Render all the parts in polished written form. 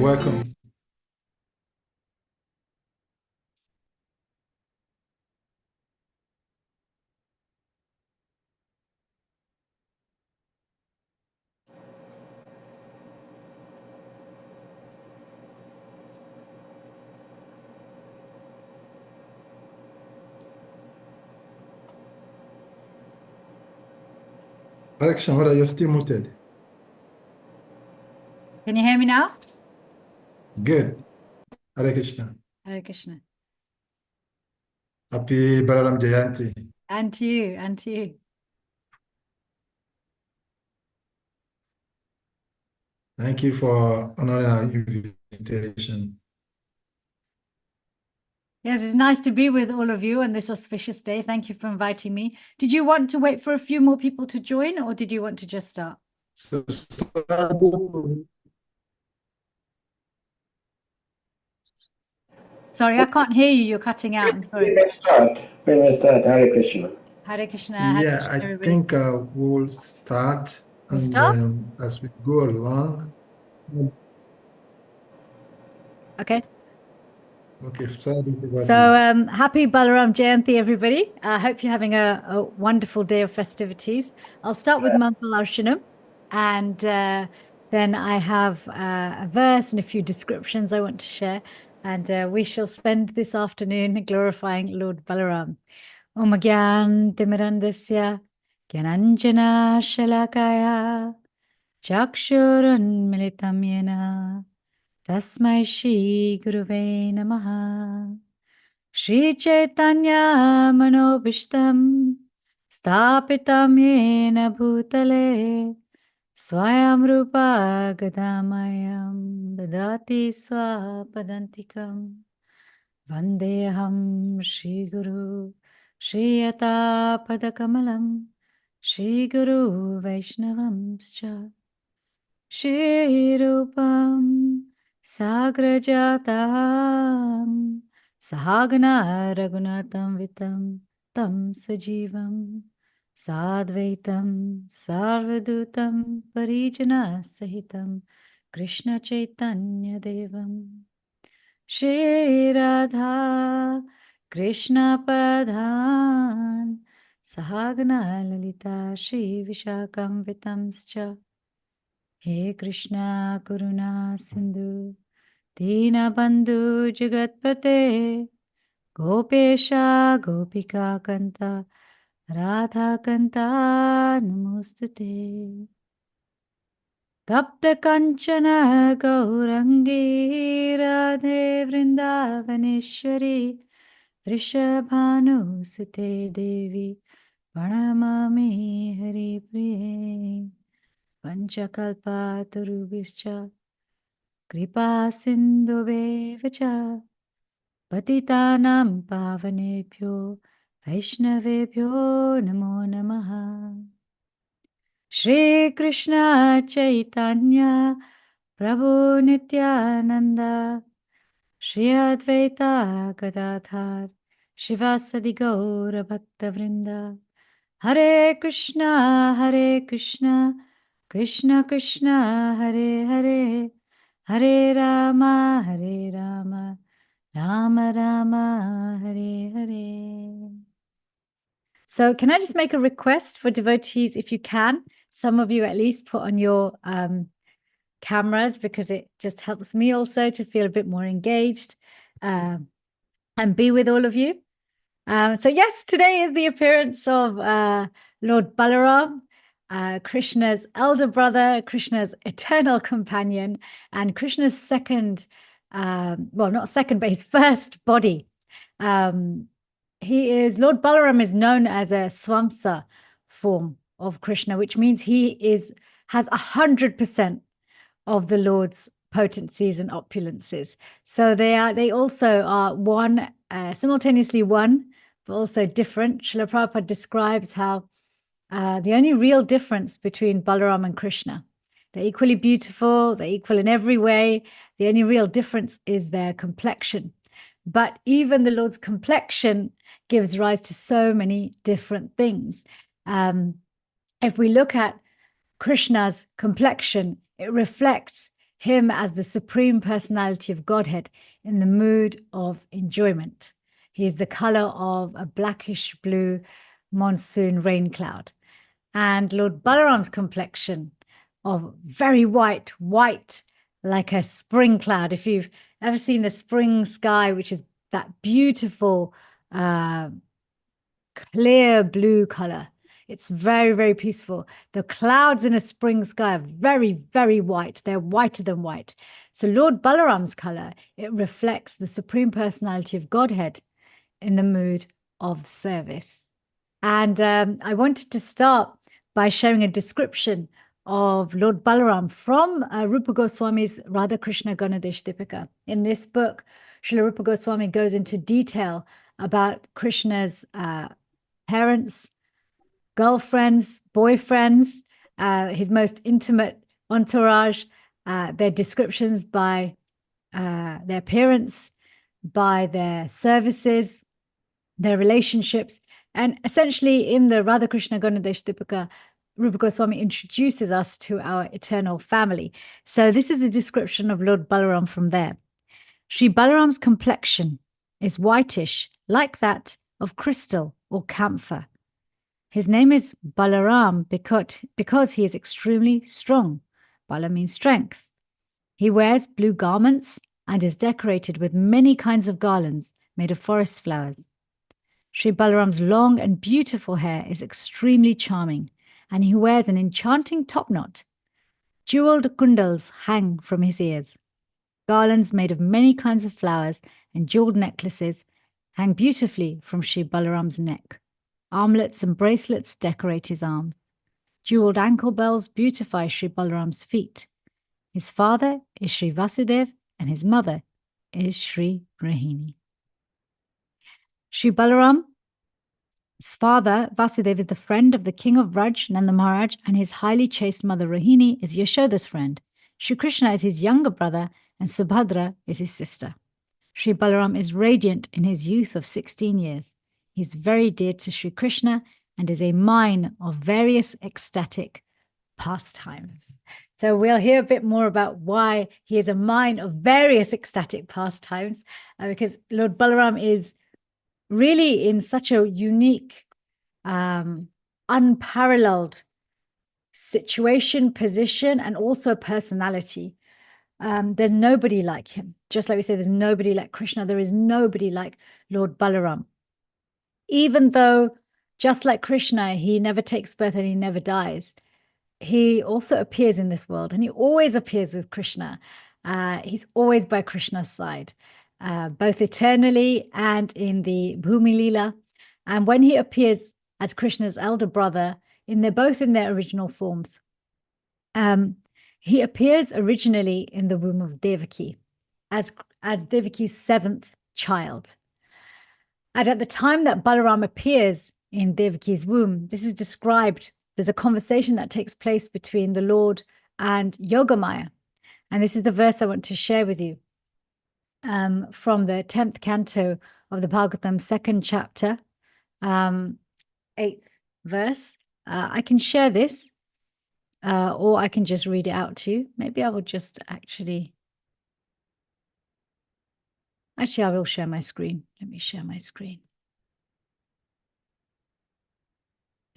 welcome. Hare Krishna, Mother, you're still muted. Can you hear me now? Good. Hare Krishna. Hare Krishna. Happy Balaram Jayanti. And to you, and to you. Thank you for honoring our invitation. Yes, it's nice to be with all of you on this auspicious day. Thank you for inviting me. Did you want to wait for a few more people to join, or did you want to just start? So, Sorry, I can't hear you. You're cutting out. I'm sorry. We may start. Hare Krishna. Hare Krishna. Hare yeah, Krishna, I everybody. think we'll start, We'll and start? as we go along. Okay. Okay, sorry. So happy Balaram Jayanti, everybody. I hope you're having a wonderful day of festivities. I'll start with Mangal Arshanam, and then I have a verse and a few descriptions I want to share. And we shall spend this afternoon glorifying Lord Balaram. Om Gyan Timirandasya Gyananjana Shalakaya Chakshurun Militam Yena Tasmai Shri Guruve Namaha Shri Chaitanya Manobishtam Stapitam Yena Bhutale Swayam Rupa Gadamayam Dadati Swapadantikam Vandeham Shri Guru Shri Yata Padakamalam Shri Guru Vaishnavamscha Shri Rupam Sagrajatam Sahagana Raghunatam Vitam Tam Sajivam Sadvaitam Sarvadutam Parijana Sahitam Krishna Chaitanya Devam Shri Radha Krishna Padhan Sahagana Lalita Shri Vishakam Vitamscha He Krishna Karuna Sindhu Dina Bandhu Jagatpate Gopesha Gopika Kanta Radha Kanta Namostute Tapta Kanchana Gaurangi Radhe Vrindavaneshwari Vrishabhanu Sute Devi Pranamami Hari Priye Panchakalpatarubhischa Kripa Sindhuvevacha Patitanam Pavanebhyo Vaishnavebhyo Namo Namaha Shri Krishna Chaitanya Prabhu Nityananda Shri Advaita Gadadhar Shivasadi Gaura Bhakta Vrinda Hare Krishna Krishna Krishna Hare Hare Hare Rama Rama Rama Hare Hare. So can I just make a request for devotees, if you can, some of you at least put on your cameras, because it just helps me also to feel a bit more engaged and be with all of you. So yes, today is the appearance of Lord Balaram, Krishna's elder brother, Krishna's eternal companion, and Krishna's second, well, not second, but his first body. Lord Balaram is known as a Swamsa form of Krishna, which means he has 100% of the Lord's potencies and opulences. So they also are one, simultaneously one, but also different. Srila Prabhupada describes how the only real difference between Balaram and Krishna, they're equally beautiful, they're equal in every way. The only real difference is their complexion. But even the Lord's complexion gives rise to so many different things. If we look at Krishna's complexion, it reflects him as the Supreme Personality of Godhead in the mood of enjoyment. He is the color of a blackish blue monsoon rain cloud. And Lord Balaram's complexion of very white, like a spring cloud. If you've ever seen the spring sky, which is that beautiful clear blue color, it's very, very peaceful. The clouds in a spring sky are very, very white. They're whiter than white. So Lord Balaram's color, it reflects the Supreme Personality of Godhead in the mood of service. And I wanted to start by sharing a description of Lord Balaram from Rupa Goswami's Radha Krishna Ganadesh Dipika. In this book, Srila Rupa Goswami goes into detail about Krishna's parents, girlfriends, boyfriends, his most intimate entourage, their descriptions by their appearance, by their services, their relationships. And essentially in the Radha Krishna Ganadesh Dipika, Rupa Goswami introduces us to our eternal family. So this is a description of Lord Balaram from there. Sri Balaram's complexion is whitish, like that of crystal or camphor. His name is Balaram because he is extremely strong. Bala means strength. He wears blue garments and is decorated with many kinds of garlands made of forest flowers. Sri Balaram's long and beautiful hair is extremely charming, and he wears an enchanting topknot. Jeweled kundals hang from his ears. Garlands made of many kinds of flowers and jeweled necklaces hang beautifully from Sri Balaram's neck. Armlets and bracelets decorate his arms. Jeweled ankle bells beautify Sri Balaram's feet. His father is Sri Vasudev and his mother is Sri Rohini. Sri Balaram's father, Vasudev, is the friend of the king of Vraj, Nanda Maharaj, and his highly chaste mother, Rohini, is Yashoda's friend. Sri Krishna is his younger brother, and Subhadra is his sister. Sri Balaram is radiant in his youth of 16 years. He is very dear to Sri Krishna and is a mine of various ecstatic pastimes. So we'll hear a bit more about why he is a mine of various ecstatic pastimes, because Lord Balaram is really in such a unique, unparalleled situation, position, and also personality. There's nobody like him. Just like we say, there's nobody like Krishna. There is nobody like Lord Balaram. Even though, just like Krishna, he never takes birth and he never dies, he also appears in this world, and he always appears with Krishna. He's always by Krishna's side, both eternally and in the Bhumi Lila. And when he appears as Krishna's elder brother, they're both in their original forms. He appears originally in the womb of Devaki as Devaki's seventh child. And at the time that Balaram appears in Devaki's womb, this is described, there's a conversation that takes place between the Lord and Yogamaya. And this is the verse I want to share with you from the 10th canto of the Bhagavatam, 2nd chapter, 8th verse. I can share this, or I can just read it out to you. Maybe I will just actually, I will share my screen. Let me share my screen.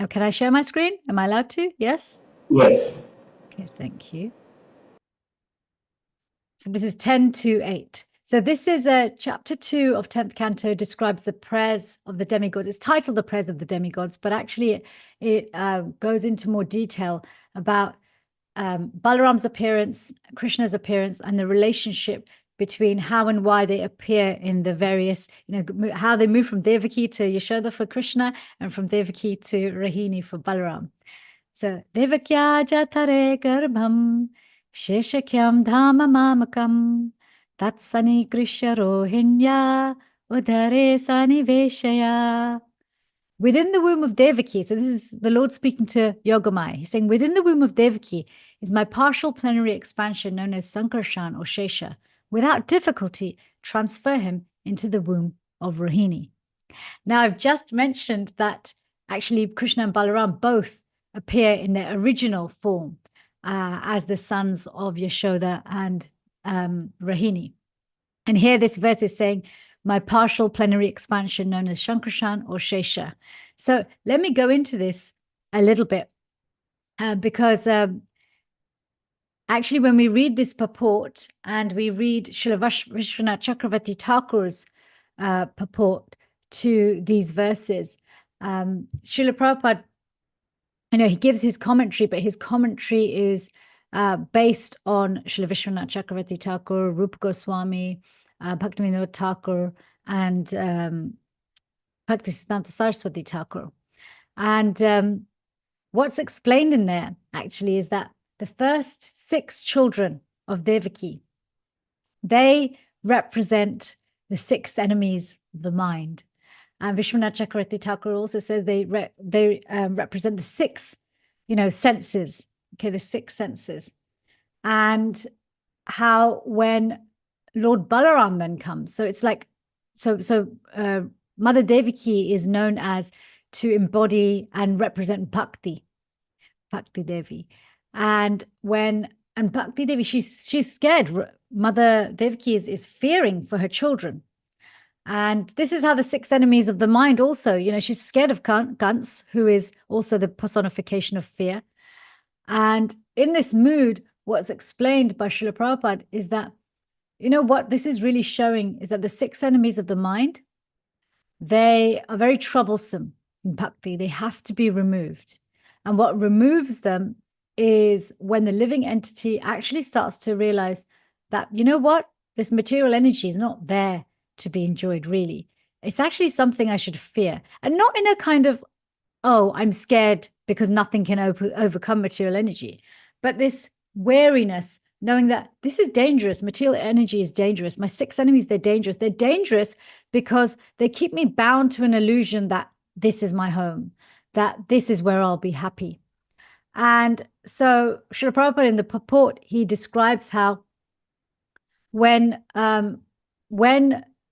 Oh, can I share my screen? Am I allowed to? Yes? Yes. Okay, thank you. So this is 10-8. So this is chapter 2 of 10th canto, describes the prayers of the demigods. It's titled The Prayers of the Demigods, but actually it goes into more detail about Balaram's appearance, Krishna's appearance, and the relationship between how and why they appear in the various, how they move from Devaki to Yashoda for Krishna and from Devaki to Rohini for Balaram. So, Devakya jatare garbham sheshakyam dhama mamakam tatsani krishya rohinya udare saniveshaya. Within the womb of Devaki, so this is the Lord speaking to Yogamaya. He's saying, within the womb of Devaki is my partial plenary expansion known as Sankarshan or Shesha. Without difficulty, transfer him into the womb of Rohini. Now, I've just mentioned that actually Krishna and Balaram both appear in their original form. as the sons of Yashoda and Rohini. And here this verse is saying, my partial plenary expansion known as Shankarshan or Shesha. So let me go into this a little bit because actually when we read this purport and we read Srila Vishwanath Chakravarti Thakur's purport to these verses, Srila Prabhupada, he gives his commentary, but his commentary is based on Srila Vishwanath Chakravarti Thakur, Rupa Goswami, Bhaktivinoda Thakur, and Bhaktisiddhanta Saraswati Thakur. And what's explained in there actually is that the first 6 children of Devaki, they represent the 6 enemies of the mind. And Vishwanath Chakravarti Thakur also says they represent the 6, senses. Okay, the 6 senses. And how when Lord Balaram then comes, so it's like, Mother Devaki is known as to embody and represent Bhakti Devi. And Bhakti Devi, she's scared. Mother Devaki is fearing for her children. And this is how the 6 enemies of the mind also, she's scared of Kans, who is also the personification of fear. And in this mood, what's explained by Srila Prabhupada is that, what this is really showing is that the 6 enemies of the mind, they are very troublesome in bhakti. They have to be removed. And what removes them is when the living entity actually starts to realize that, this material energy is not there to be enjoyed, really. It's actually something I should fear. And not in a kind of, oh, I'm scared because nothing can overcome material energy. But this wariness, knowing that this is dangerous. Material energy is dangerous. My 6 enemies, they're dangerous. They're dangerous because they keep me bound to an illusion that this is my home, that this is where I'll be happy. And so Srila Prabhupada in the purport, he describes how when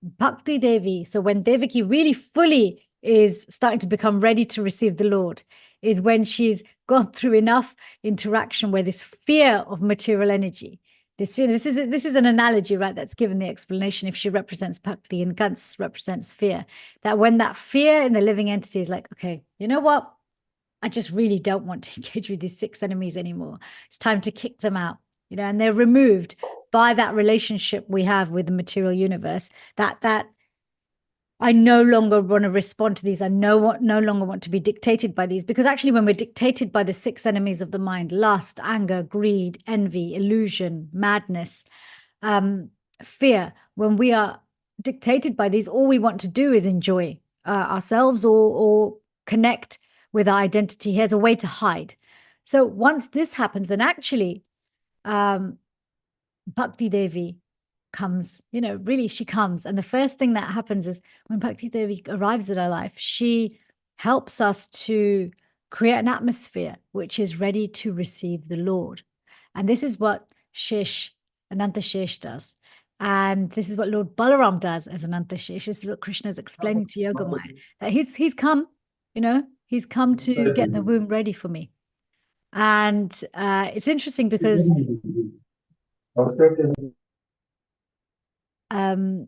Bhakti Devi, so when Devaki really fully is starting to become ready to receive the Lord, is when she's gone through enough interaction where this fear of material energy, this is an analogy, right? That's given the explanation if she represents Bhakti and Gans represents fear. That when that fear in the living entity is like, okay, you know what? I just really don't want to engage with these 6 enemies anymore. It's time to kick them out, and they're removed by that relationship we have with the material universe, that I no longer want to respond to these. I no longer want to be dictated by these, because actually when we're dictated by the 6 enemies of the mind, lust, anger, greed, envy, illusion, madness, fear, when we are dictated by these, all we want to do is enjoy ourselves or connect with our identity. Here's a way to hide. So once this happens, then actually Bhakti Devi comes, really she comes. And the first thing that happens is when Bhakti Devi arrives in our life, she helps us to create an atmosphere which is ready to receive the Lord. And this is what Ananta Shesh does. And this is what Lord Balaram does as Ananta Shesh. This is what Krishna is explaining to Yogamaya, that he's come, he's come to get the womb ready for me. And it's interesting because Ananta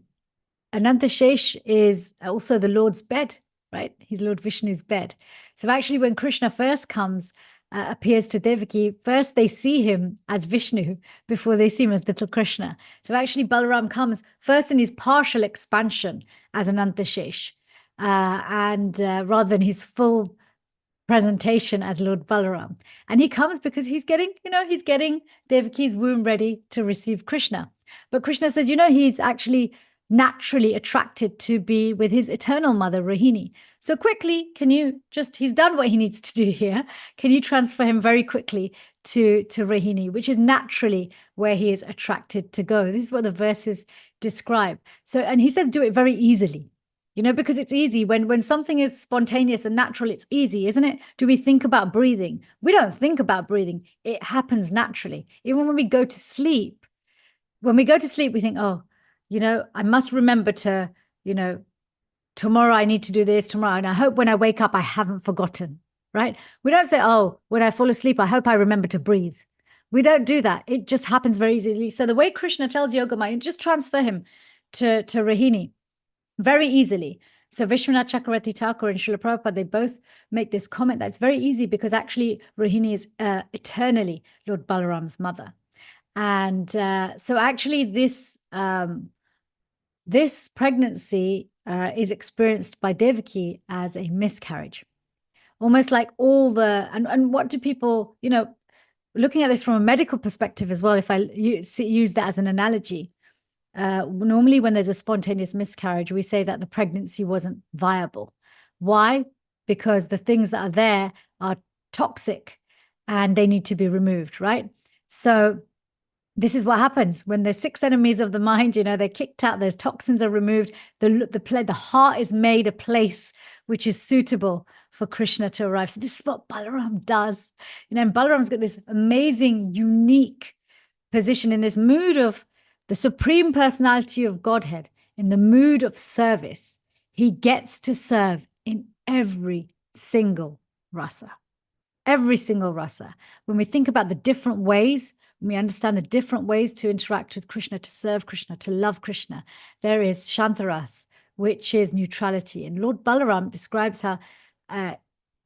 Shesh is also the Lord's bed, right? He's Lord Vishnu's bed. So actually when Krishna first comes, appears to Devaki, first they see him as Vishnu before they see him as little Krishna. So actually Balaram comes first in his partial expansion as Ananta Shesh, and rather than his full presentation as Lord Balaram. And he comes because he's getting Devaki's womb ready to receive Krishna. But Krishna says, he's actually naturally attracted to be with his eternal mother, Rohini. So quickly, he's done what he needs to do here. Can you transfer him very quickly to Rohini, which is naturally where he is attracted to go. This is what the verses describe. So, and he says, do it very easily. Because it's easy when something is spontaneous and natural, it's easy, isn't it? Do we think about breathing? We don't think about breathing. It happens naturally. Even when we go to sleep, we think, oh, I must remember to, tomorrow I need to do this tomorrow. And I hope when I wake up, I haven't forgotten, right? We don't say, oh, when I fall asleep, I hope I remember to breathe. We don't do that. It just happens very easily. So the way Krishna tells Yogamaya, just transfer him to Rohini very easily. So Vishwanath Chakravarti Thakur and Srila Prabhupada, they both make this comment that it's very easy because actually Rohini is eternally Lord Balaram's mother. And so actually this pregnancy is experienced by Devaki as a miscarriage. Almost like all the, and what do people, looking at this from a medical perspective as well, if I use that as an analogy, normally when there's a spontaneous miscarriage, we say that the pregnancy wasn't viable. Why? Because the things that are there are toxic and they need to be removed, right? So this is what happens when the 6 enemies of the mind, they're kicked out, those toxins are removed, the heart is made a place which is suitable for Krishna to arrive. So this is what Balaram does. And Balaram's got this amazing, unique position in this mood of the Supreme Personality of Godhead, in the mood of service. He gets to serve in every single rasa. Every single rasa. When we think about the different ways, when we understand the different ways to interact with Krishna, to serve Krishna, to love Krishna, there is Shantaras, which is neutrality. And Lord Balaram describes how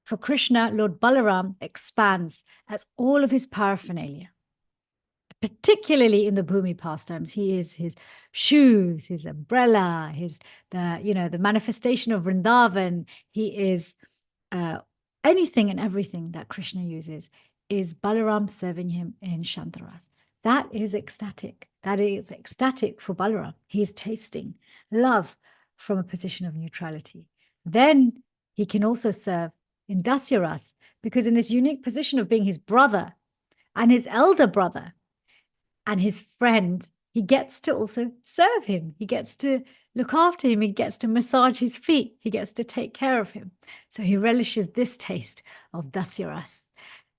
for Krishna, Lord Balaram expands as all of his paraphernalia. Particularly in the Bhumi pastimes, he is his shoes, his umbrella, the manifestation of Vrindavan. He is anything and everything that Krishna uses is Balaram serving him in Shantaras. That is ecstatic. That is ecstatic for Balaram. He is tasting love from a position of neutrality. Then he can also serve in Dasyaras, because in this unique position of being his brother and his elder brother, and his friend, he gets to also serve him. He gets to look after him. He gets to massage his feet. He gets to take care of him. So he relishes this taste of Dasyaras.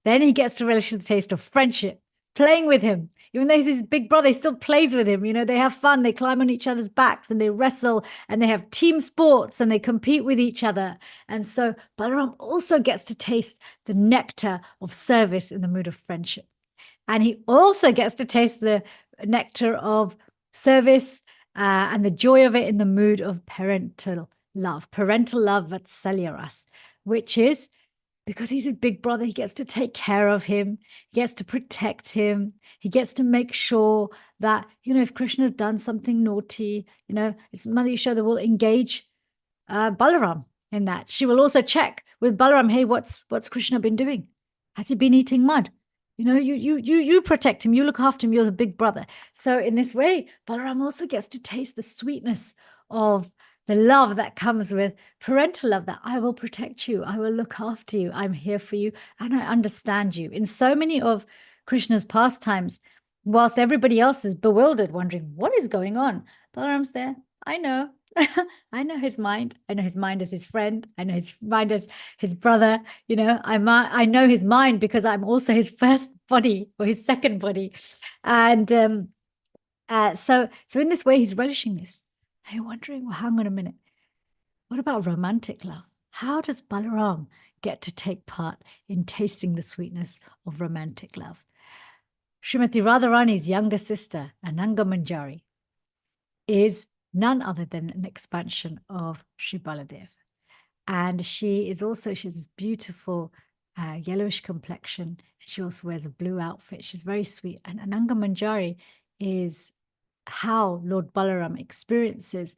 Then he gets to relish the taste of friendship, playing with him. Even though he's his big brother, he still plays with him. They have fun. They climb on each other's backs and they wrestle and they have team sports and they compete with each other. And so Balaram also gets to taste the nectar of service in the mood of friendship. And he also gets to taste the nectar of service and the joy of it in the mood of parental love Vatsalyaras, which is because he's his big brother, he gets to take care of him, he gets to protect him, he gets to make sure that, if Krishna's done something naughty, it's Mother Yashoda will engage Balaram in that. She will also check with Balaram, hey, what's Krishna been doing? Has he been eating mud? You protect him, you look after him, you're the big brother. So in this way, Balaram also gets to taste the sweetness of the love that comes with parental love, that I will protect you, I will look after you, I'm here for you, and I understand you. In so many of Krishna's pastimes, whilst everybody else is bewildered, wondering, what is going on? Balaram's there. I know. I know his mind. I know his mind as his friend. I know his mind as his brother. I know his mind because I'm also his first body or his second body. And so in this way, he's relishing this. Now you're wondering, well, hang on a minute. What about romantic love? How does Balaram get to take part in tasting the sweetness of romantic love? Srimati Radharani's younger sister, Ananga Manjari, is none other than an expansion of Sri Baladev. And she has this beautiful yellowish complexion. She also wears a blue outfit. She's very sweet. And Ananga Manjari is how Lord Balaram experiences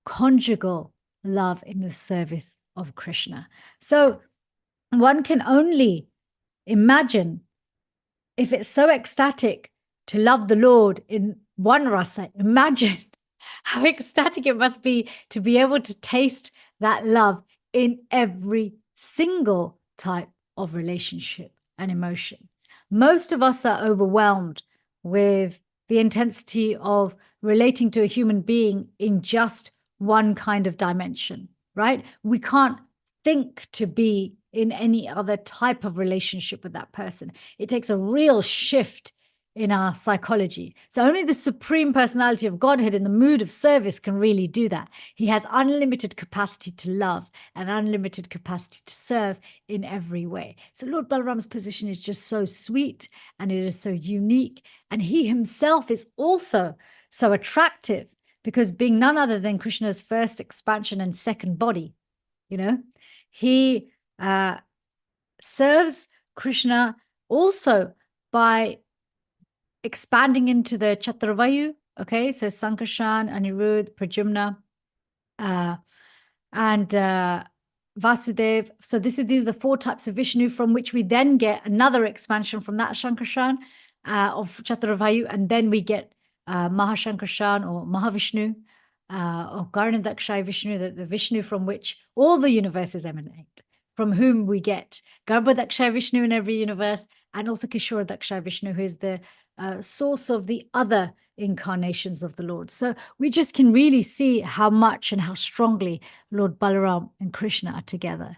conjugal love in the service of Krishna. So one can only imagine, if it's so ecstatic to love the Lord in one rasa, imagine how ecstatic it must be to be able to taste that love in every single type of relationship and emotion. Most of us are overwhelmed with the intensity of relating to a human being in just one kind of dimension, right? We can't think to be in any other type of relationship with that person. It takes a real shift in our psychology. So only the Supreme Personality of Godhead in the mood of service can really do that. He has unlimited capacity to love and unlimited capacity to serve in every way. So Lord Balaram's position is just so sweet, and it is so unique. And he himself is also so attractive, because being none other than Krishna's first expansion and second body, he serves Krishna also by expanding into the Chaturvayu, okay? So Sankarshan, Anirudh, Pradyumna, and Vasudev. So these are the 4 types of Vishnu, from which we then get another expansion from that Sankarshan of Chaturvayu, and then we get Mahashankarshan or Mahavishnu, or Garnadakshay Vishnu, the Vishnu from which all the universes emanate, from whom we get Garbhodakshay Vishnu in every universe, and also Kishoradakshaya Vishnu, who is the source of the other incarnations of the Lord. So we just can really see how much and how strongly Lord Balaram and Krishna are together.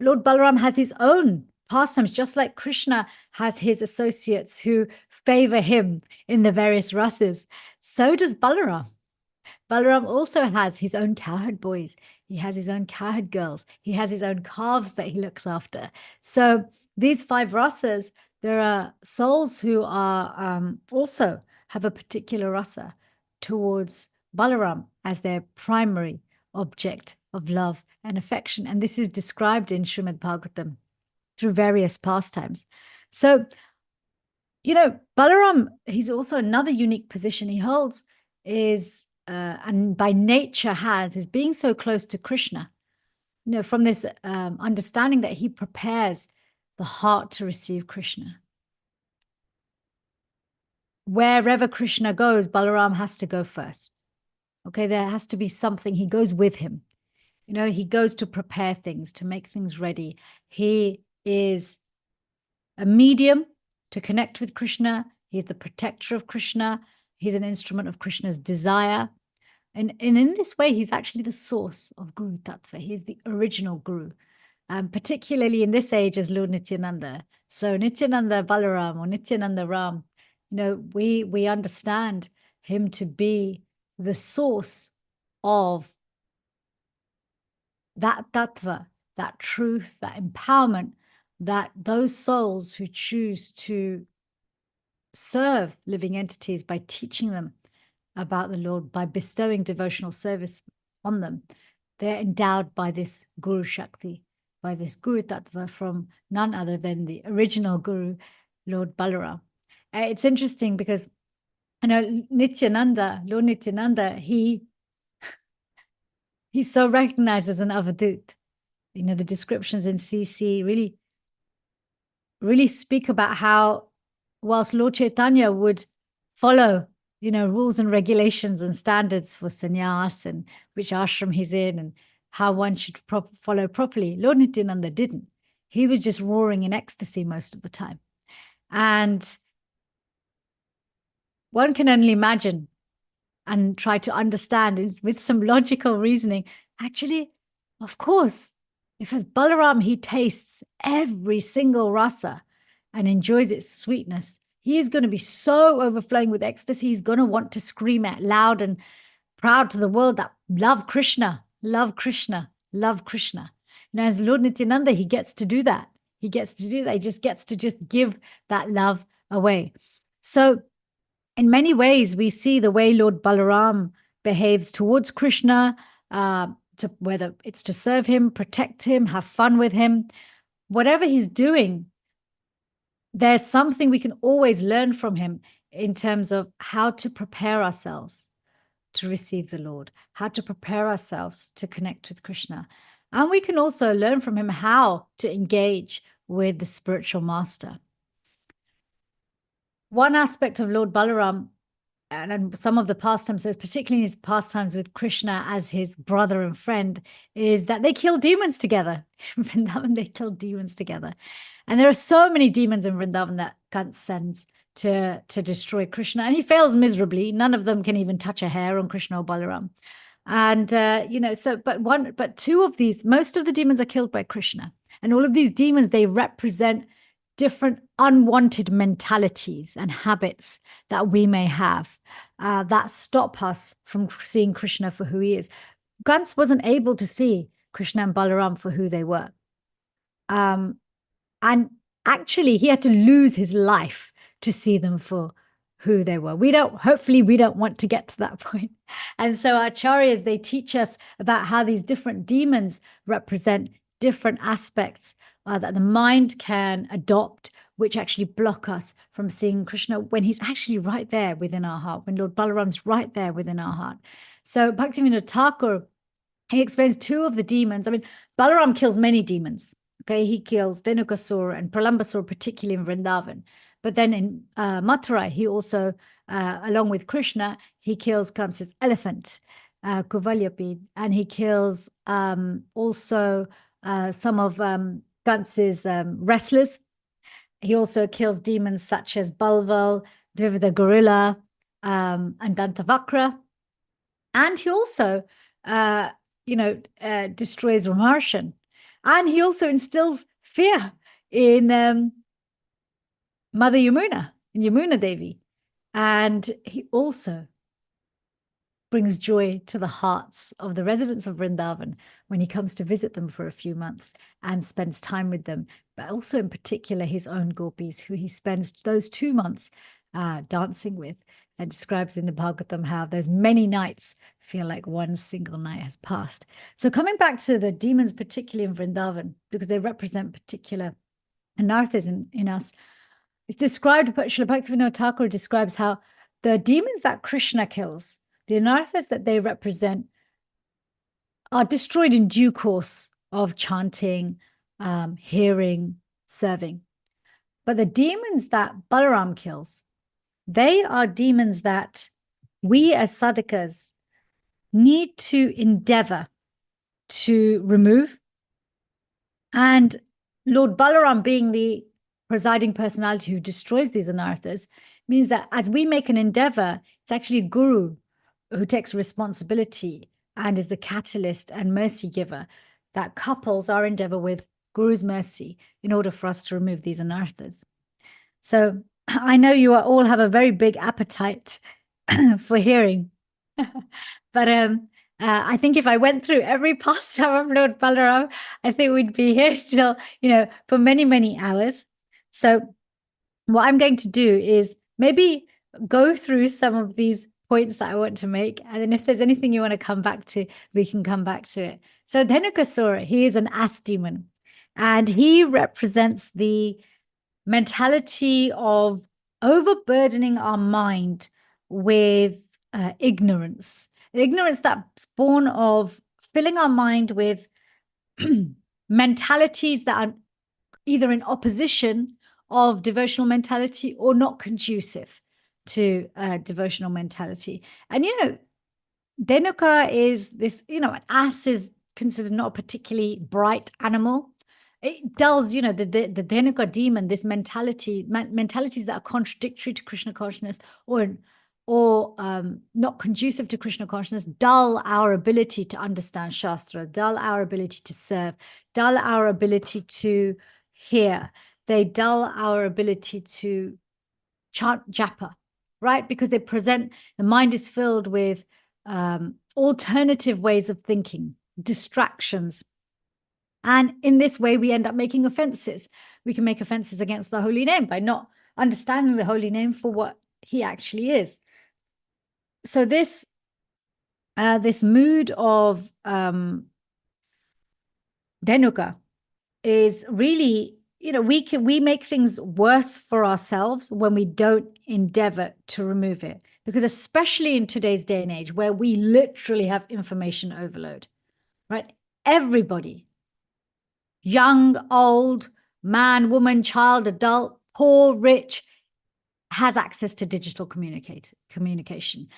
Lord Balaram has his own pastimes, just like Krishna has his associates who favor him in the various rasas. So does Balaram. Balaram also has his own cowherd boys. He has his own cowherd girls. He has his own calves that he looks after. So these 5 rasas, there are souls who are also have a particular rasa towards Balaram as their primary object of love and affection. And this is described in Srimad Bhagavatam through various pastimes. So, Balaram, he's also another unique position he holds is, and by nature is being so close to Krishna, from this understanding that he prepares the heart to receive Krishna. Wherever Krishna goes, Balaram has to go first. Okay, there has to be something. He goes with him. He goes to prepare things, to make things ready. He is a medium to connect with Krishna. He's the protector of Krishna. He's an instrument of Krishna's desire. And in this way, he's actually the source of Guru Tattva. He's the original Guru, particularly in this age as Lord Nityananda. So Nityananda Balaram or Nityananda Ram, we understand him to be the source of that tattva, that truth, that empowerment, that those souls who choose to serve living entities by teaching them about the Lord, by bestowing devotional service on them, they're endowed by this Guru Shakti, by this Guru Tattva from none other than the original Guru, Lord Balaram. It's interesting because, Nityananda, Lord Nityananda, he's so recognized as an avadut. The descriptions in CC really speak about how, whilst Lord Chaitanya would follow rules and regulations and standards for sannyas and which ashram he's in and how one should follow properly, Lord Nityananda didn't. He was just roaring in ecstasy most of the time. And one can only imagine and try to understand with some logical reasoning, actually, of course, if as Balaram he tastes every single rasa and enjoys its sweetness, he is going to be so overflowing with ecstasy. He's going to want to scream out loud and proud to the world that love Krishna, love Krishna, love Krishna. Now, as Lord Nityananda, he gets to do that. He gets to do that. He just gets to give that love away. So in many ways, we see the way Lord Balaram behaves towards Krishna, whether it's to serve him, protect him, have fun with him, whatever he's doing, there's something we can always learn from him in terms of how to prepare ourselves to receive the Lord, how to prepare ourselves to connect with Krishna. And we can also learn from him how to engage with the spiritual master. One aspect of Lord Balaram and some of the pastimes, particularly his pastimes with Krishna as his brother and friend, is that they kill demons together. In Vrindavan, they kill demons together. And there are so many demons in Vrindavan that Kant sends to destroy Krishna. And he fails miserably. None of them can even touch a hair on Krishna or Balaram. And, but 2 of these, most of the demons are killed by Krishna. And all of these demons, they represent different unwanted mentalities and habits that we may have that stop us from seeing Krishna for who he is. Kans wasn't able to see Krishna and Balaram for who they were. And actually, he had to lose his life to see them for who they were. Hopefully we don't want to get to that point. And so acharyas, they teach us about how these different demons represent different aspects that the mind can adopt, which actually block us from seeing Krishna when he's actually right there within our heart, when Lord Balaram's right there within our heart. So Bhaktivinoda Thakur, he explains two of the demons. I mean, Balaram kills many demons. Okay, he kills Dhenukasura and Pralambasura, particularly in Vrindavan. But then in Mathura, he also, along with Krishna, he kills Kansa's elephant, Kuvalyapid, and he kills also some of Kansa's wrestlers. He also kills demons such as Balval, Dvivida Gorilla, and Dantavakra. And he also, destroys Ramarshan. And he also instills fear in Mother Yamuna, in Yamuna Devi. And he also brings joy to the hearts of the residents of Vrindavan when he comes to visit them for a few months and spends time with them, but also in particular his own gopis, who he spends those 2 months dancing with, and describes in the Bhagavatam how those many nights feel like one single night has passed. So coming back to the demons, particularly in Vrindavan, because they represent particular anarthas in us, it's described, Srila Bhaktivinoda Thakur describes how the demons that Krishna kills, the anarthas that they represent, are destroyed in due course of chanting, hearing, serving. But the demons that Balaram kills, they are demons that we as sadhakas need to endeavor to remove. And Lord Balaram, being the presiding personality who destroys these anarthas, means that as we make an endeavor, it's actually Guru who takes responsibility and is the catalyst and mercy giver that couples our endeavor with Guru's mercy in order for us to remove these anarthas. So I know you all have a very big appetite for hearing, but I think if I went through every pastime of Lord Balaram, I think we'd be here still, for many, many hours. So what I'm going to do is maybe go through some of these points that I want to make. And then if there's anything you want to come back to, we can come back to it. So Dhenukasura, he is an ass demon, and he represents the mentality of overburdening our mind with ignorance that's born of filling our mind with mentalities that are either in opposition of devotional mentality or not conducive to devotional mentality. And Dhenuka is this, an ass is considered not a particularly bright animal. It does, the Dhenuka demon, this mentalities that are contradictory to Krishna consciousness or not conducive to Krishna consciousness, dull our ability to understand Shastra, dull our ability to serve, dull our ability to hear. They dull our ability to chant japa, right? Because they present, the mind is filled with alternative ways of thinking, distractions. And in this way, we end up making offenses. We can make offenses against the holy name by not understanding the holy name for what he actually is. So this mood of Dhenuka is really, we make things worse for ourselves when we don't endeavor to remove it. Because especially in today's day and age, where we literally have information overload, right? Everybody, young, old, man, woman, child, adult, poor, rich, has access to digital communication.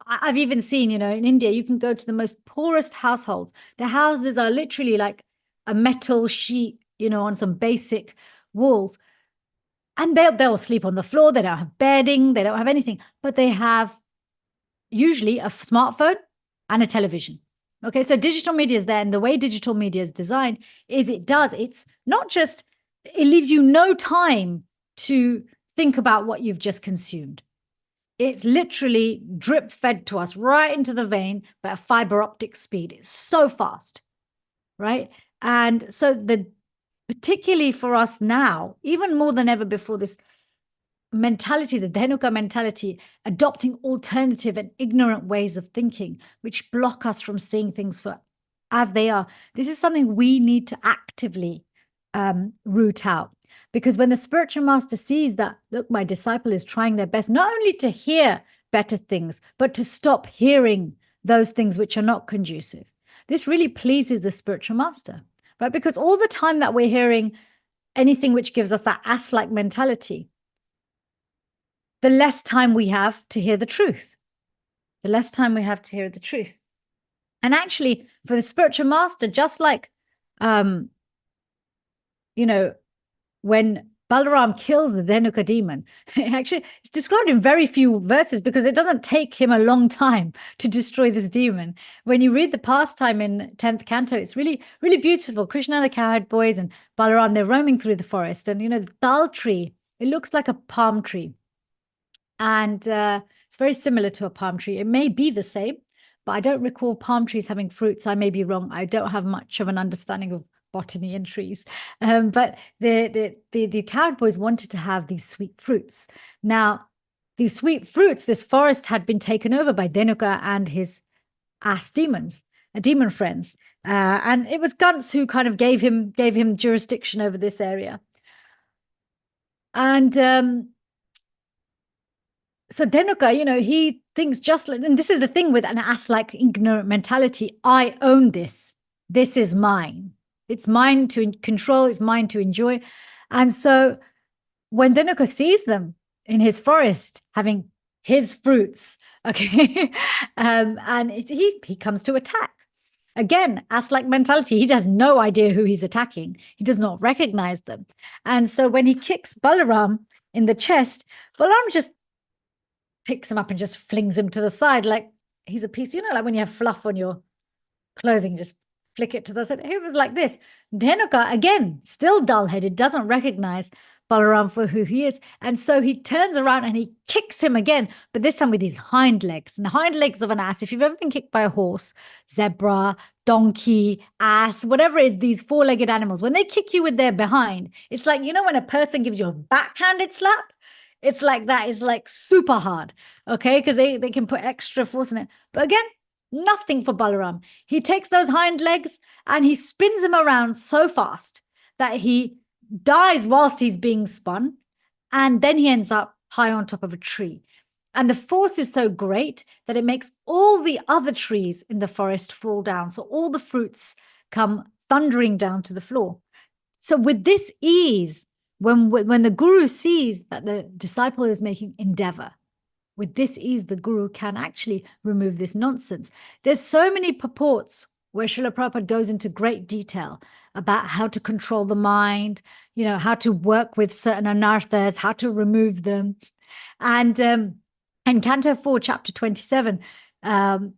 I've even seen, in India, you can go to the most poorest households. The houses are literally like a metal sheet, on some basic walls. And they'll sleep on the floor. They don't have bedding. They don't have anything. But they have usually a smartphone and a television. Okay, so digital media is there. And the way digital media is designed is it's not just it leaves you no time to think about what you've just consumed. It's literally drip fed to us right into the vein, but at fiber optic speed. It's so fast, right? And so particularly for us now, even more than ever before, this mentality, the Dhenuka mentality, adopting alternative and ignorant ways of thinking, which block us from seeing things for as they are. This is something we need to actively root out. Because when the spiritual master sees that, look, my disciple is trying their best, not only to hear better things, but to stop hearing those things which are not conducive. This really pleases the spiritual master, right? Because all the time that we're hearing anything which gives us that ass-like mentality, the less time we have to hear the truth. The less time we have to hear the truth. And actually, for the spiritual master, just like, when Balaram kills the Dhenuka demon, actually, it's described in very few verses because it doesn't take him a long time to destroy this demon. When you read the pastime in 10th canto, it's really, really beautiful. Krishna and the cowherd boys and Balaram, they're roaming through the forest. And, the dal tree, it looks like a palm tree. And it's very similar to a palm tree. It may be the same, but I don't recall palm trees having fruits. I may be wrong. I don't have much of an understanding of botany and trees. But the cowherd boys wanted to have these sweet fruits. Now, these sweet fruits, this forest had been taken over by Dhenuka and his ass demons, demon friends. And it was Gantz who kind of gave him jurisdiction over this area. And so Dhenuka, he thinks just like, and this is the thing with an ass-like ignorant mentality, I own this. This is mine. It's mine to control. It's mine to enjoy. And so when Dhenuka sees them in his forest having his fruits, okay, and he comes to attack. Again, ass-like mentality. He has no idea who he's attacking. He does not recognize them. And so when he kicks Balaram in the chest, Balaram just picks him up and just flings him to the side like he's a piece, like when you have fluff on your clothing, just flick it to the side. It was like this. Dhenuka, again, still dull-headed, doesn't recognize Balaram for who he is. And so he turns around and he kicks him again, but this time with his hind legs. And the hind legs of an ass, if you've ever been kicked by a horse, zebra, donkey, ass, whatever it is, these four-legged animals, when they kick you with their behind, it's like, when a person gives you a backhanded slap, it's like that. It's like super hard, okay? Because they can put extra force in it. But again, nothing for Balaram. He takes those hind legs and he spins him around so fast that he dies whilst he's being spun. And then he ends up high on top of a tree. And the force is so great that it makes all the other trees in the forest fall down. So all the fruits come thundering down to the floor. So with this ease, when the guru sees that the disciple is making endeavor, with this ease, the guru can actually remove this nonsense. There's so many purports where Srila Prabhupada goes into great detail about how to control the mind, how to work with certain anarthas, how to remove them. And in Canto 4, Chapter 27, Srila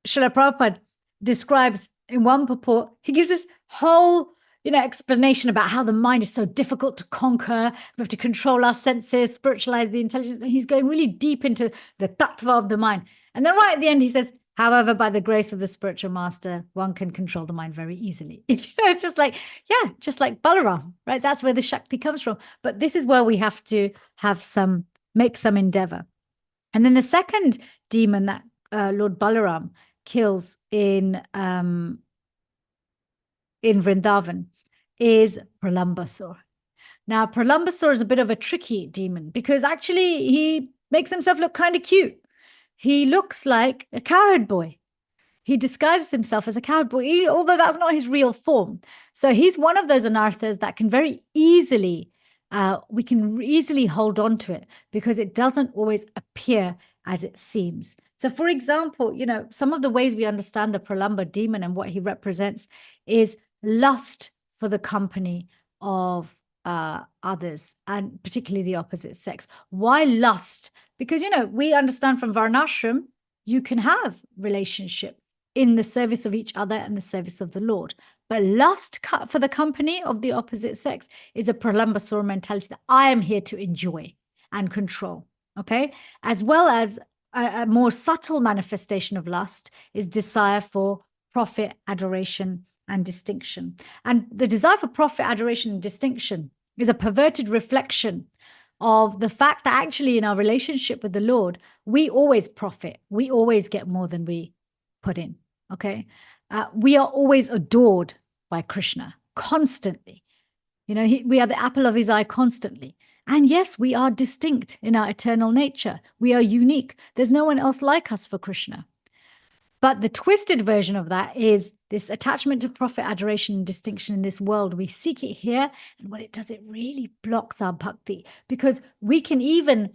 Prabhupada describes in one purport, he gives this whole explanation about how the mind is so difficult to conquer. We have to control our senses, spiritualize the intelligence. And he's going really deep into the tattva of the mind. And then right at the end, he says, however, by the grace of the spiritual master, one can control the mind very easily. It's just like, just like Balaram, right? That's where the Shakti comes from. But this is where we have to make some endeavor. And then the second demon that Lord Balaram kills in Vrindavan is Pralambasur. Now, Pralambasur is a bit of a tricky demon because actually he makes himself look kind of cute. He looks like a cowherd boy. He disguises himself as a cowherd boy, although that's not his real form. So he's one of those anarthas that can very easily, we can easily hold on to it because it doesn't always appear as it seems. So for example, some of the ways we understand the Pralamba demon and what he represents is lust for the company of others, and particularly the opposite sex. Why lust? Because, we understand from Varnashram, you can have relationship in the service of each other and the service of the Lord. But lust for the company of the opposite sex is a Pralambasura mentality that I am here to enjoy and control, okay? As well as a more subtle manifestation of lust is desire for profit, adoration, and distinction. And the desire for profit, adoration, and distinction is a perverted reflection of the fact that actually in our relationship with the Lord, we always profit. We always get more than we put in, okay? We are always adored by Krishna constantly. You know, we are the apple of his eye constantly. And yes, we are distinct in our eternal nature. We are unique. There's no one else like us for Krishna. But the twisted version of that is this attachment to profit, adoration, and distinction in this world. We seek it here, and what it does, it really blocks our bhakti, because we can even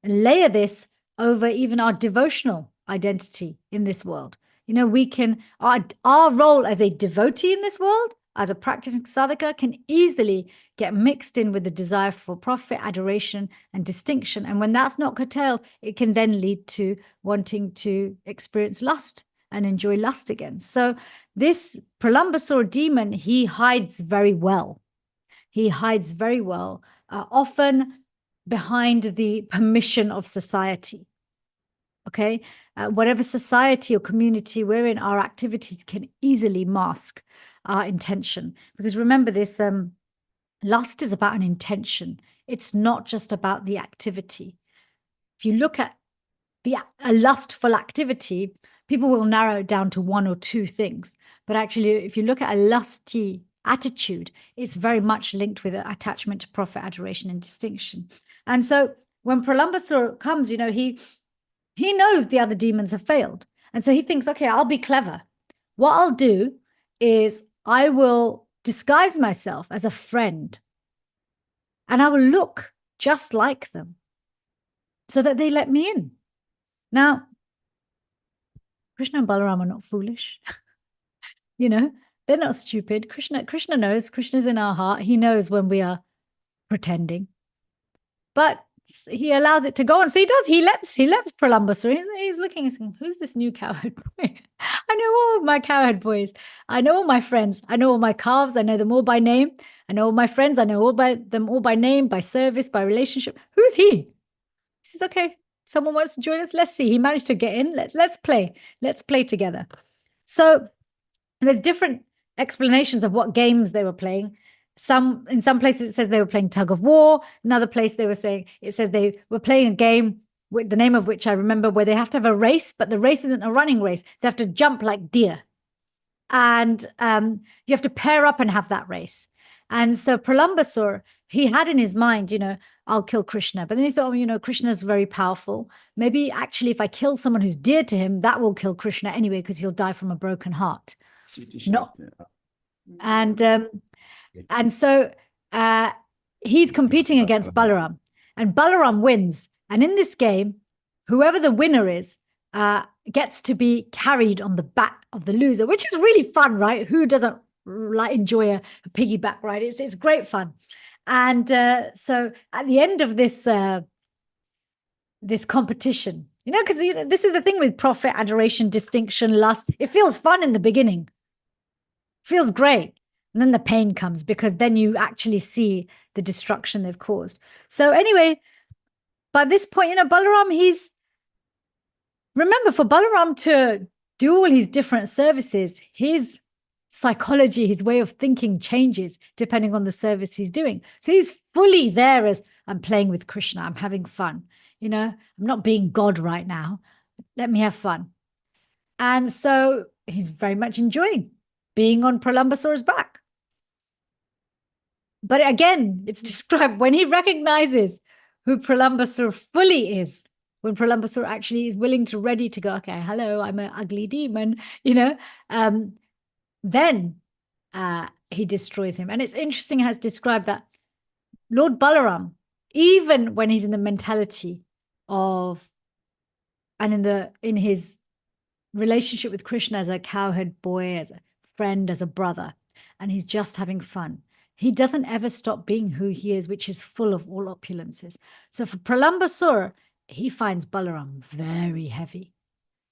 layer this over even our devotional identity in this world. You know, we can, our role as a devotee in this world, as a practicing sadhaka, can easily get mixed in with the desire for profit, adoration, and distinction. And when that's not curtailed, it can then lead to wanting to experience lust and enjoy lust again. So this Pralambasura demon, he hides very well. He hides very well, often behind the permission of society. Okay, whatever society or community we're in, our activities can easily mask our intention. Because remember this, lust is about an intention. It's not just about the activity. If you look at a lustful activity, people will narrow it down to one or two things. But actually, if you look at a lusty attitude, it's very much linked with attachment to profit, adoration, and distinction. And so when Pralambasura comes, you know, he knows the other demons have failed. And so he thinks, okay, I'll be clever. What I'll do is I will disguise myself as a friend, and I will look just like them so that they let me in. Now, Krishna and Balarama are not foolish. You know, they're not stupid. Krishna knows. Krishna's in our heart. He knows when we are pretending. But he allows it to go on. So he does. He lets Pralambasura. He's looking and saying, who's this new cowherd boy? I know all of my cowherd boys. I know all my friends. I know all my calves. I know them all by name. I know all my friends. I know them all by name, by service, by relationship. Who's he? He says, okay, someone wants to join us. Let's see. He managed to get in. Let's play. Let's play together. So there's different explanations of what games they were playing. In some places it says they were playing tug of war. Another place it says they were playing a game with the name of which I remember, where they have to have a race, but the race isn't a running race. They have to jump like deer. And you have to pair up and have that race. And so Pralambasura, he had in his mind, you know, I'll kill Krishna. But then he thought, you know, Krishna's very powerful. Maybe actually if I kill someone who's dear to him, that will kill Krishna anyway, because he'll die from a broken heart. No. And so he's competing against Balaram, and Balaram wins. And in this game, whoever the winner is gets to be carried on the back of the loser, which is really fun, right? Who doesn't enjoy a piggyback ride? It's great fun. And so at the end of this this competition, you know, because this is the thing with profit, adoration, distinction, lust. It feels fun in the beginning. Feels great. And then the pain comes, because then you actually see the destruction they've caused. So anyway, by this point, you know, Balaram, remember, for Balaram to do all his different services, his psychology, his way of thinking changes depending on the service he's doing. So he's fully there as, I'm playing with Krishna, I'm having fun. You know, I'm not being God right now. Let me have fun. And so he's very much enjoying being on Pralambasura's back. But again, it's described when he recognizes who Pralambasura fully is, when Pralambasura actually is willing to, ready to go, okay, hello, I'm an ugly demon, you know, then he destroys him. And it's interesting how it's described that Lord Balaram, even when he's in the mentality of, and in his relationship with Krishna as a cowherd boy, as a friend, as a brother, and he's just having fun, he doesn't ever stop being who he is, which is full of all opulences. So for Pralambasura, he finds Balaram very heavy.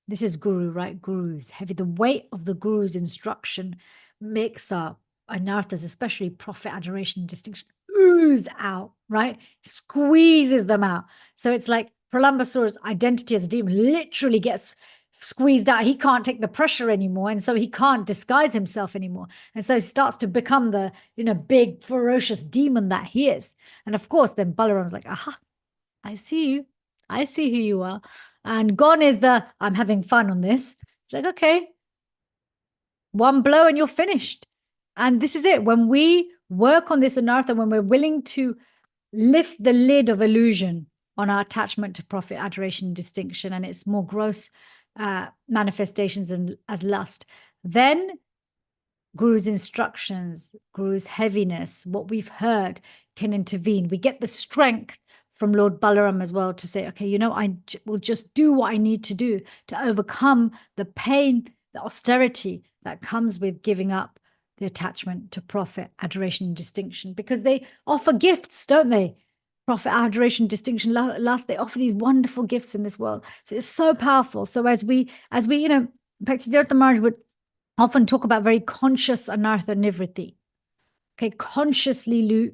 This is Guru, right? Guru's heavy. The weight of the Guru's instruction makes our anarthas, especially profit, adoration, distinction, ooze out, right? Squeezes them out. So it's like Pralambasura's identity as a demon literally gets squeezed out. He can't take the pressure anymore, and so he can't disguise himself anymore, and so he starts to become the big ferocious demon that he is. And of course then Balaram's like, aha, I see you, I see who you are. And gone is the I'm having fun on this. It's like, okay, one blow and you're finished. And this is it. When we work on this anartha, when we're willing to lift the lid of illusion on our attachment to profit, adoration, and distinction, and its more gross manifestations and as lust, then Guru's instructions, Guru's heaviness, what we've heard can intervene. We get the strength from Lord Balaram as well to say, okay, I will just do what I need to do to overcome the pain, the austerity that comes with giving up the attachment to profit, adoration, and distinction, because they offer gifts, don't they? Profit, adoration, distinction, lust, they offer these wonderful gifts in this world. So it's so powerful. So as we, Bhaktivedanta Maharaj would often talk about very conscious anartha nivritti. Okay, consciously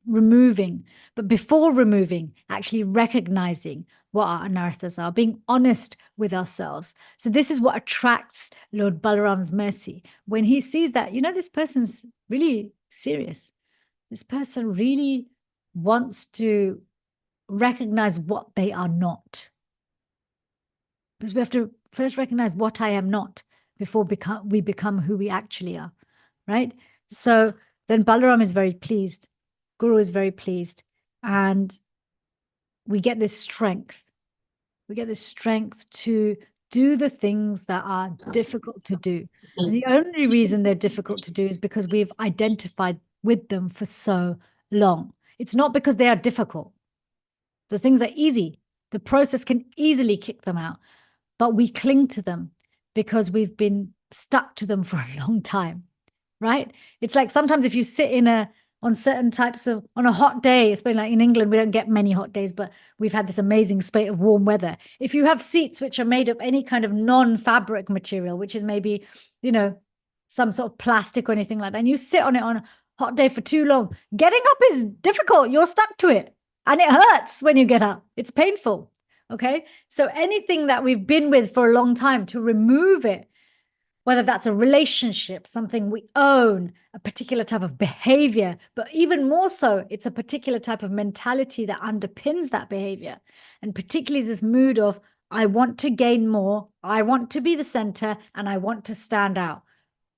removing, but before removing, actually recognizing what our anarthas are, being honest with ourselves. So this is what attracts Lord Balaram's mercy. When he sees that, this person's really serious. This person really wants to recognize what they are not. Because we have to first recognize what I am not before we become who we actually are, right? So then Balaram is very pleased. Guru is very pleased. And we get this strength. We get this strength to do the things that are difficult to do. And the only reason they're difficult to do is because we've identified with them for so long. It's not because they are difficult. Those things are easy. The process can easily kick them out. But we cling to them because we've been stuck to them for a long time, right? It's like sometimes if you sit on certain types of, on a hot day, especially like in England, we don't get many hot days, but we've had this amazing spate of warm weather. If you have seats which are made of any kind of non-fabric material, which is maybe, some sort of plastic or anything like that, and you sit on it on a hot day for too long, getting up is difficult. You're stuck to it. And it hurts when you get up. It's painful. Okay. So anything that we've been with for a long time, to remove it, whether that's a relationship, something we own, a particular type of behavior, but even more so, it's a particular type of mentality that underpins that behavior. And particularly this mood of, I want to gain more, I want to be the center, and I want to stand out.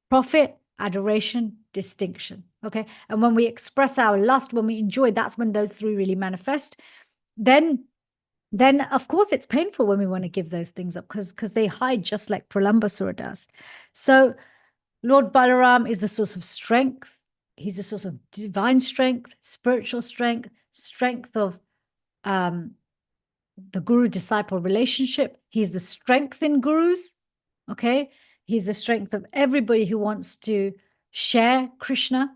Profit, adoration, distinction. Okay. And when we express our lust, when we enjoy, that's when those three really manifest. Then of course it's painful when we want to give those things up because they hide just like Pralambasura does. So Lord Balaram is the source of strength. He's the source of divine strength, spiritual strength, strength of the guru-disciple relationship. He's the strength in gurus, okay? He's the strength of everybody who wants to share Krishna.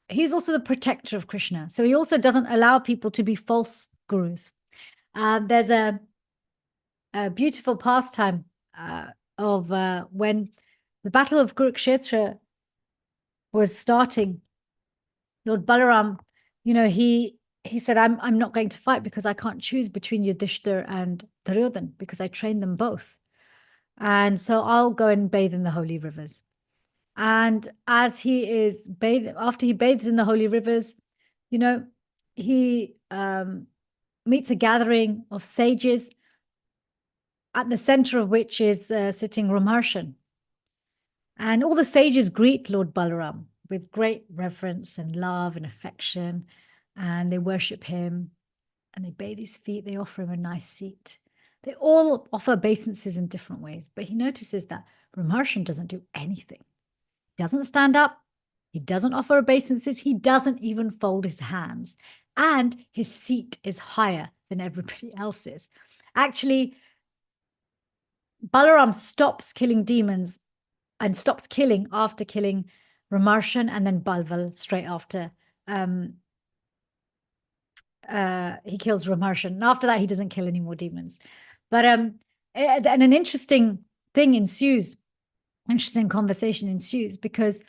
He's also the protector of Krishna. So he also doesn't allow people to be false gurus. There's a beautiful pastime of when the Battle of Kurukshetra was starting. Lord Balaram, he said, I'm not going to fight because I can't choose between Yudhishthira and Duryodhana because I trained them both. And so I'll go and bathe in the holy rivers. And as he is bathing, after he bathes in the holy rivers, he meets a gathering of sages, at the center of which is sitting Ramarsan. And all the sages greet Lord Balaram with great reverence and love and affection, and they worship him, and they bathe his feet, they offer him a nice seat. They all offer obeisances in different ways, but he notices that Ramarsan doesn't do anything. He doesn't stand up, he doesn't offer obeisances, he doesn't even fold his hands. And his seat is higher than everybody else's. Actually, Balaram stops killing demons and stops killing after killing Ramarsan and then Balval straight after. He kills Ramarsan. And after that, he doesn't kill any more demons. But and an interesting thing ensues, interesting conversation ensues, because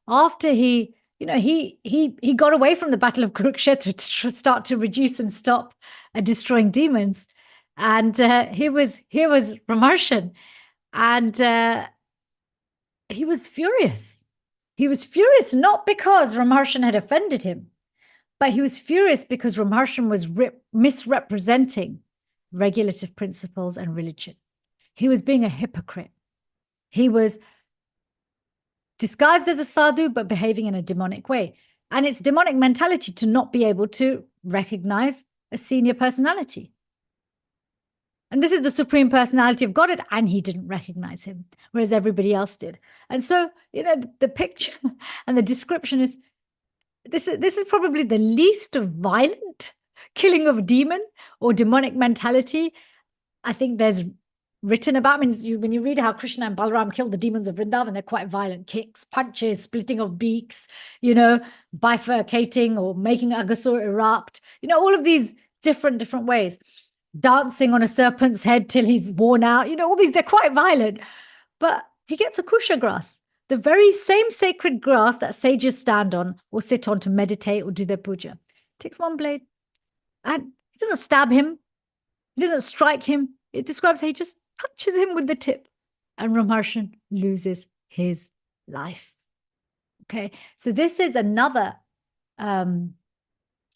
after he, he got away from the Battle of Kurukshetra to start to reduce and stop destroying demons. And here was Ramarsan, and he was furious. He was furious not because Ramarsan had offended him, but he was furious because Ramarsan was misrepresenting regulative principles and religion. He was being a hypocrite. He was disguised as a sadhu, but behaving in a demonic way. And it's demonic mentality to not be able to recognize a senior personality. And this is the Supreme Personality of Godhead, and he didn't recognize him, whereas everybody else did. And so, the picture and the description is, this is probably the least violent killing of a demon or demonic mentality I think there's written about. I mean, when you read how Krishna and Balaram killed the demons of Vrindavan, they're quite violent. Kicks, punches, splitting of beaks, bifurcating or making Aghasur erupt, all of these different ways. Dancing on a serpent's head till he's worn out, all these, they're quite violent. But he gets a kusha grass, the very same sacred grass that sages stand on or sit on to meditate or do their puja. Takes one blade, and he doesn't stab him, he doesn't strike him. It describes how he just touches him with the tip, and Ramarsan loses his life. Okay, so this is another, when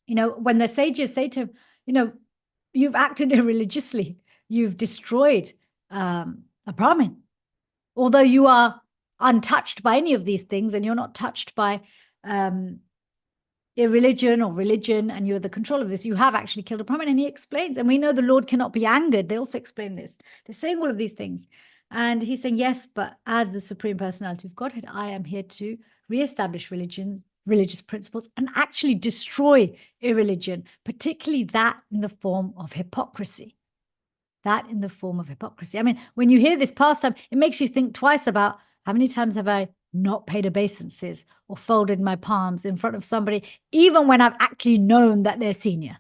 the sages say to him, you've acted irreligiously, you've destroyed a Brahmin, although you are untouched by any of these things, and you're not touched by irreligion or religion, and you're the control of this, you have actually killed a Brahmin. And he explains, and we know the Lord cannot be angered. They also explain this. They're saying all of these things. And he's saying, yes, but as the Supreme Personality of Godhead, I am here to reestablish religious principles and actually destroy irreligion, particularly that in the form of hypocrisy. That in the form of hypocrisy. I mean, when you hear this pastime, it makes you think twice about how many times have I not paid obeisances or folded my palms in front of somebody, even when I've actually known that they're senior.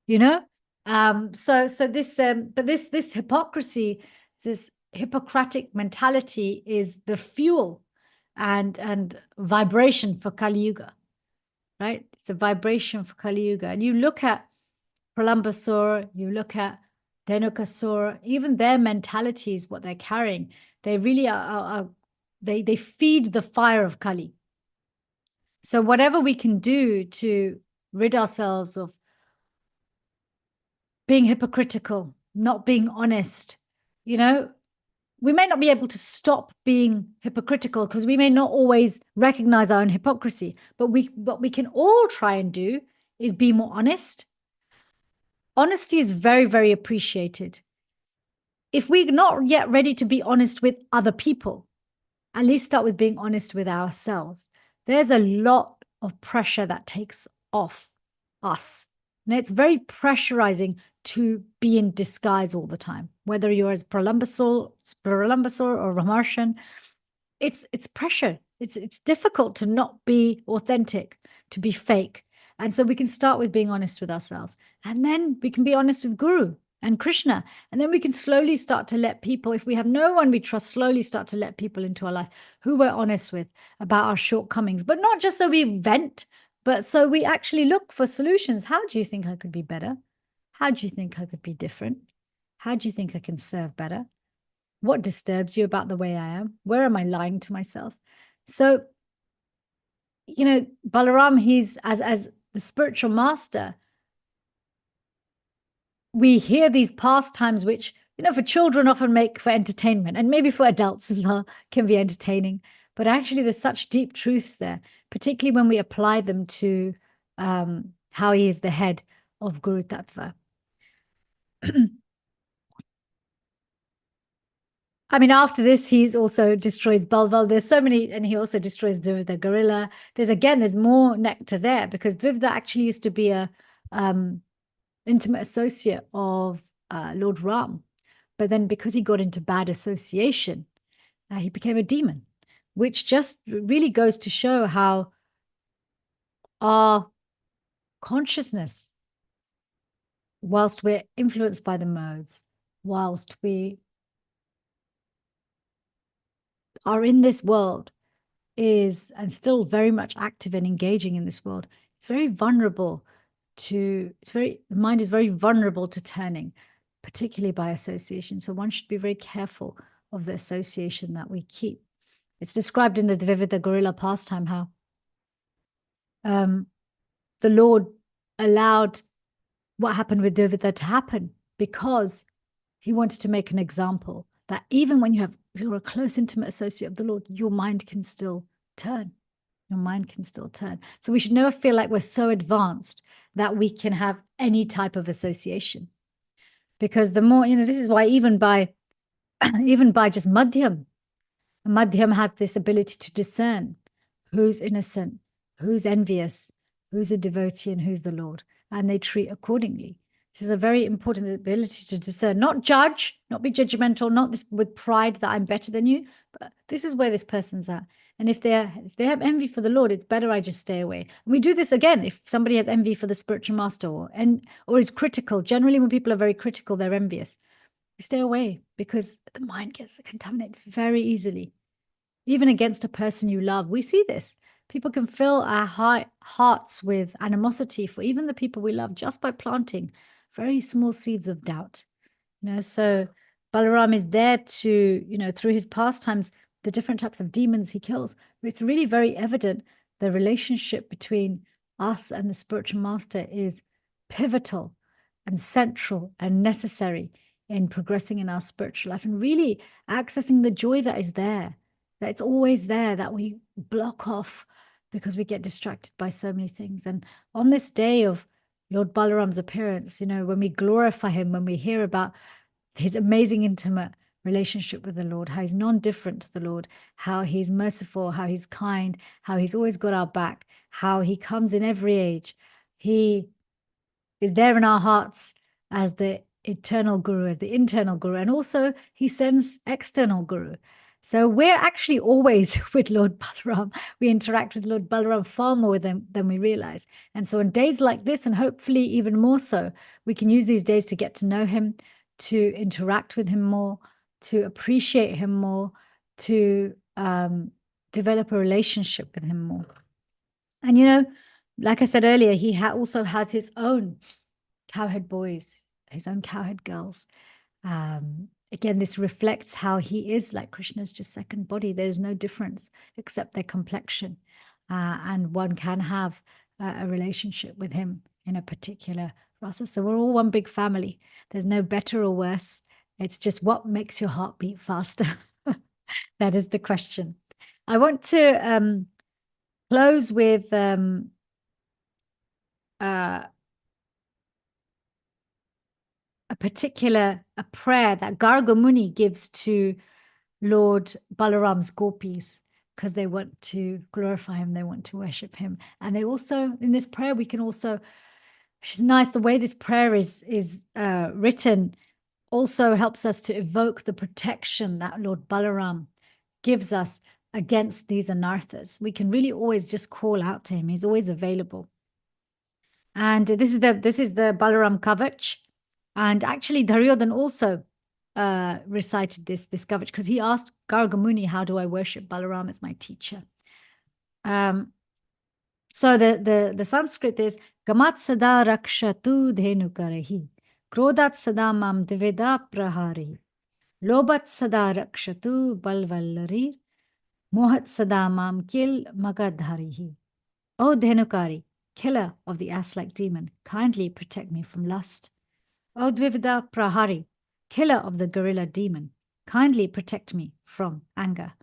So this hypocrisy, this Hippocratic mentality is the fuel and vibration for Kali Yuga, right? It's a vibration for Kali Yuga. And you look at Pralambasur, you look at Dhenukasur, even their mentalities, what they're carrying, they really they feed the fire of Kali. So whatever we can do to rid ourselves of being hypocritical, not being honest, we may not be able to stop being hypocritical because we may not always recognize our own hypocrisy, but what we can all try and do is be more honest. Honesty is very, very appreciated. If we're not yet ready to be honest with other people, at least start with being honest with ourselves. There's a lot of pressure that takes off us. And it's very pressurizing to be in disguise all the time, whether you're as Pralambasur or Ramarsan. It's pressure. It's difficult to not be authentic, to be fake. And so we can start with being honest with ourselves. And then we can be honest with Guru and Krishna. And then we can slowly start to let people, if we have no one we trust, slowly start to let people into our life who we're honest with about our shortcomings. But not just so we vent, but so we actually look for solutions. How do you think I could be better? How do you think I could be different? How do you think I can serve better? What disturbs you about the way I am? Where am I lying to myself? So, Balaram, he's as the spiritual master, we hear these pastimes which, for children often make for entertainment, and maybe for adults as well can be entertaining. But actually there's such deep truths there, particularly when we apply them to how he is the head of Guru Tattva. I mean, after this, he's also destroys Balval. There's so many, and he also destroys Dvivda the gorilla. There's more nectar there, because Dvivda actually used to be a intimate associate of Lord Ram. But then because he got into bad association, he became a demon, which just really goes to show how our consciousness, whilst we're influenced by the modes, whilst we are in this world, is, and still very much active and engaging in this world, it's very vulnerable to, the mind is very vulnerable to turning, particularly by association. So one should be very careful of the association that we keep. It's described in the DEVI, the gorilla pastime, how the Lord allowed what happened with Devita to happen because he wanted to make an example that even when you're a close, intimate associate of the Lord, your mind can still turn. Your mind can still turn. So we should never feel like we're so advanced that we can have any type of association. Because the more, this is why even by just madhyam has this ability to discern who's innocent, who's envious, who's a devotee, and who's the Lord. And they treat accordingly. This is a very important ability to discern, not judge, not be judgmental, not this with pride that I'm better than you, but this is where this person's at. And if they have envy for the Lord, it's better I just stay away. And we do this again if somebody has envy for the spiritual master or is critical. Generally, when people are very critical, they're envious. We stay away because the mind gets contaminated very easily. Even against a person you love, we see this. People can fill our hearts with animosity for even the people we love just by planting very small seeds of doubt. So Balaram is there to, through his pastimes, the different types of demons he kills. It's really very evident the relationship between us and the spiritual master is pivotal and central and necessary in progressing in our spiritual life and really accessing the joy that is there, that it's always there, that we block off because we get distracted by so many things. And on this day of Lord Balaram's appearance, when we glorify him, when we hear about his amazing intimate relationship with the Lord, how he's non-different to the Lord, how he's merciful, how he's kind, how he's always got our back, how he comes in every age. He is there in our hearts as the eternal guru, as the internal guru, and also he sends external guru. So we're actually always with Lord Balaram. We interact with Lord Balaram far more than we realize. And so on days like this, and hopefully even more so, we can use these days to get to know him, to interact with him more, to appreciate him more, to develop a relationship with him more. And, like I said earlier, he also has his own cowhead boys, his own cowhead girls. Again, this reflects how he is like Krishna's just second body. There's no difference except their complexion. And one can have a relationship with him in a particular rasa. So we're all one big family. There's no better or worse. It's just what makes your heart beat faster. That is the question. I want to close with a prayer that Garga Muni gives to Lord Balaram's gopis because they want to glorify him, they want to worship him. And they also, in this prayer, we can also, which is nice, the way this prayer is written also helps us to evoke the protection that Lord Balaram gives us against these anarthas. We can really always just call out to him. He's always available. And this is the Balaram Kavach. And actually, Duryodhan also recited this Kavach because he asked Garga Muni, how do I worship Balaram as my teacher? So the Sanskrit is Gamat sada rakshatu dhenu karahi, Krodat sada mam diveda prahari, Lobat sada rakshatu balvallari, Mohat sada mam kil magadharihi. O Dhenukari, killer of the ass-like demon, kindly protect me from lust. O Dvivida Prahari, killer of the gorilla demon, kindly protect me from anger.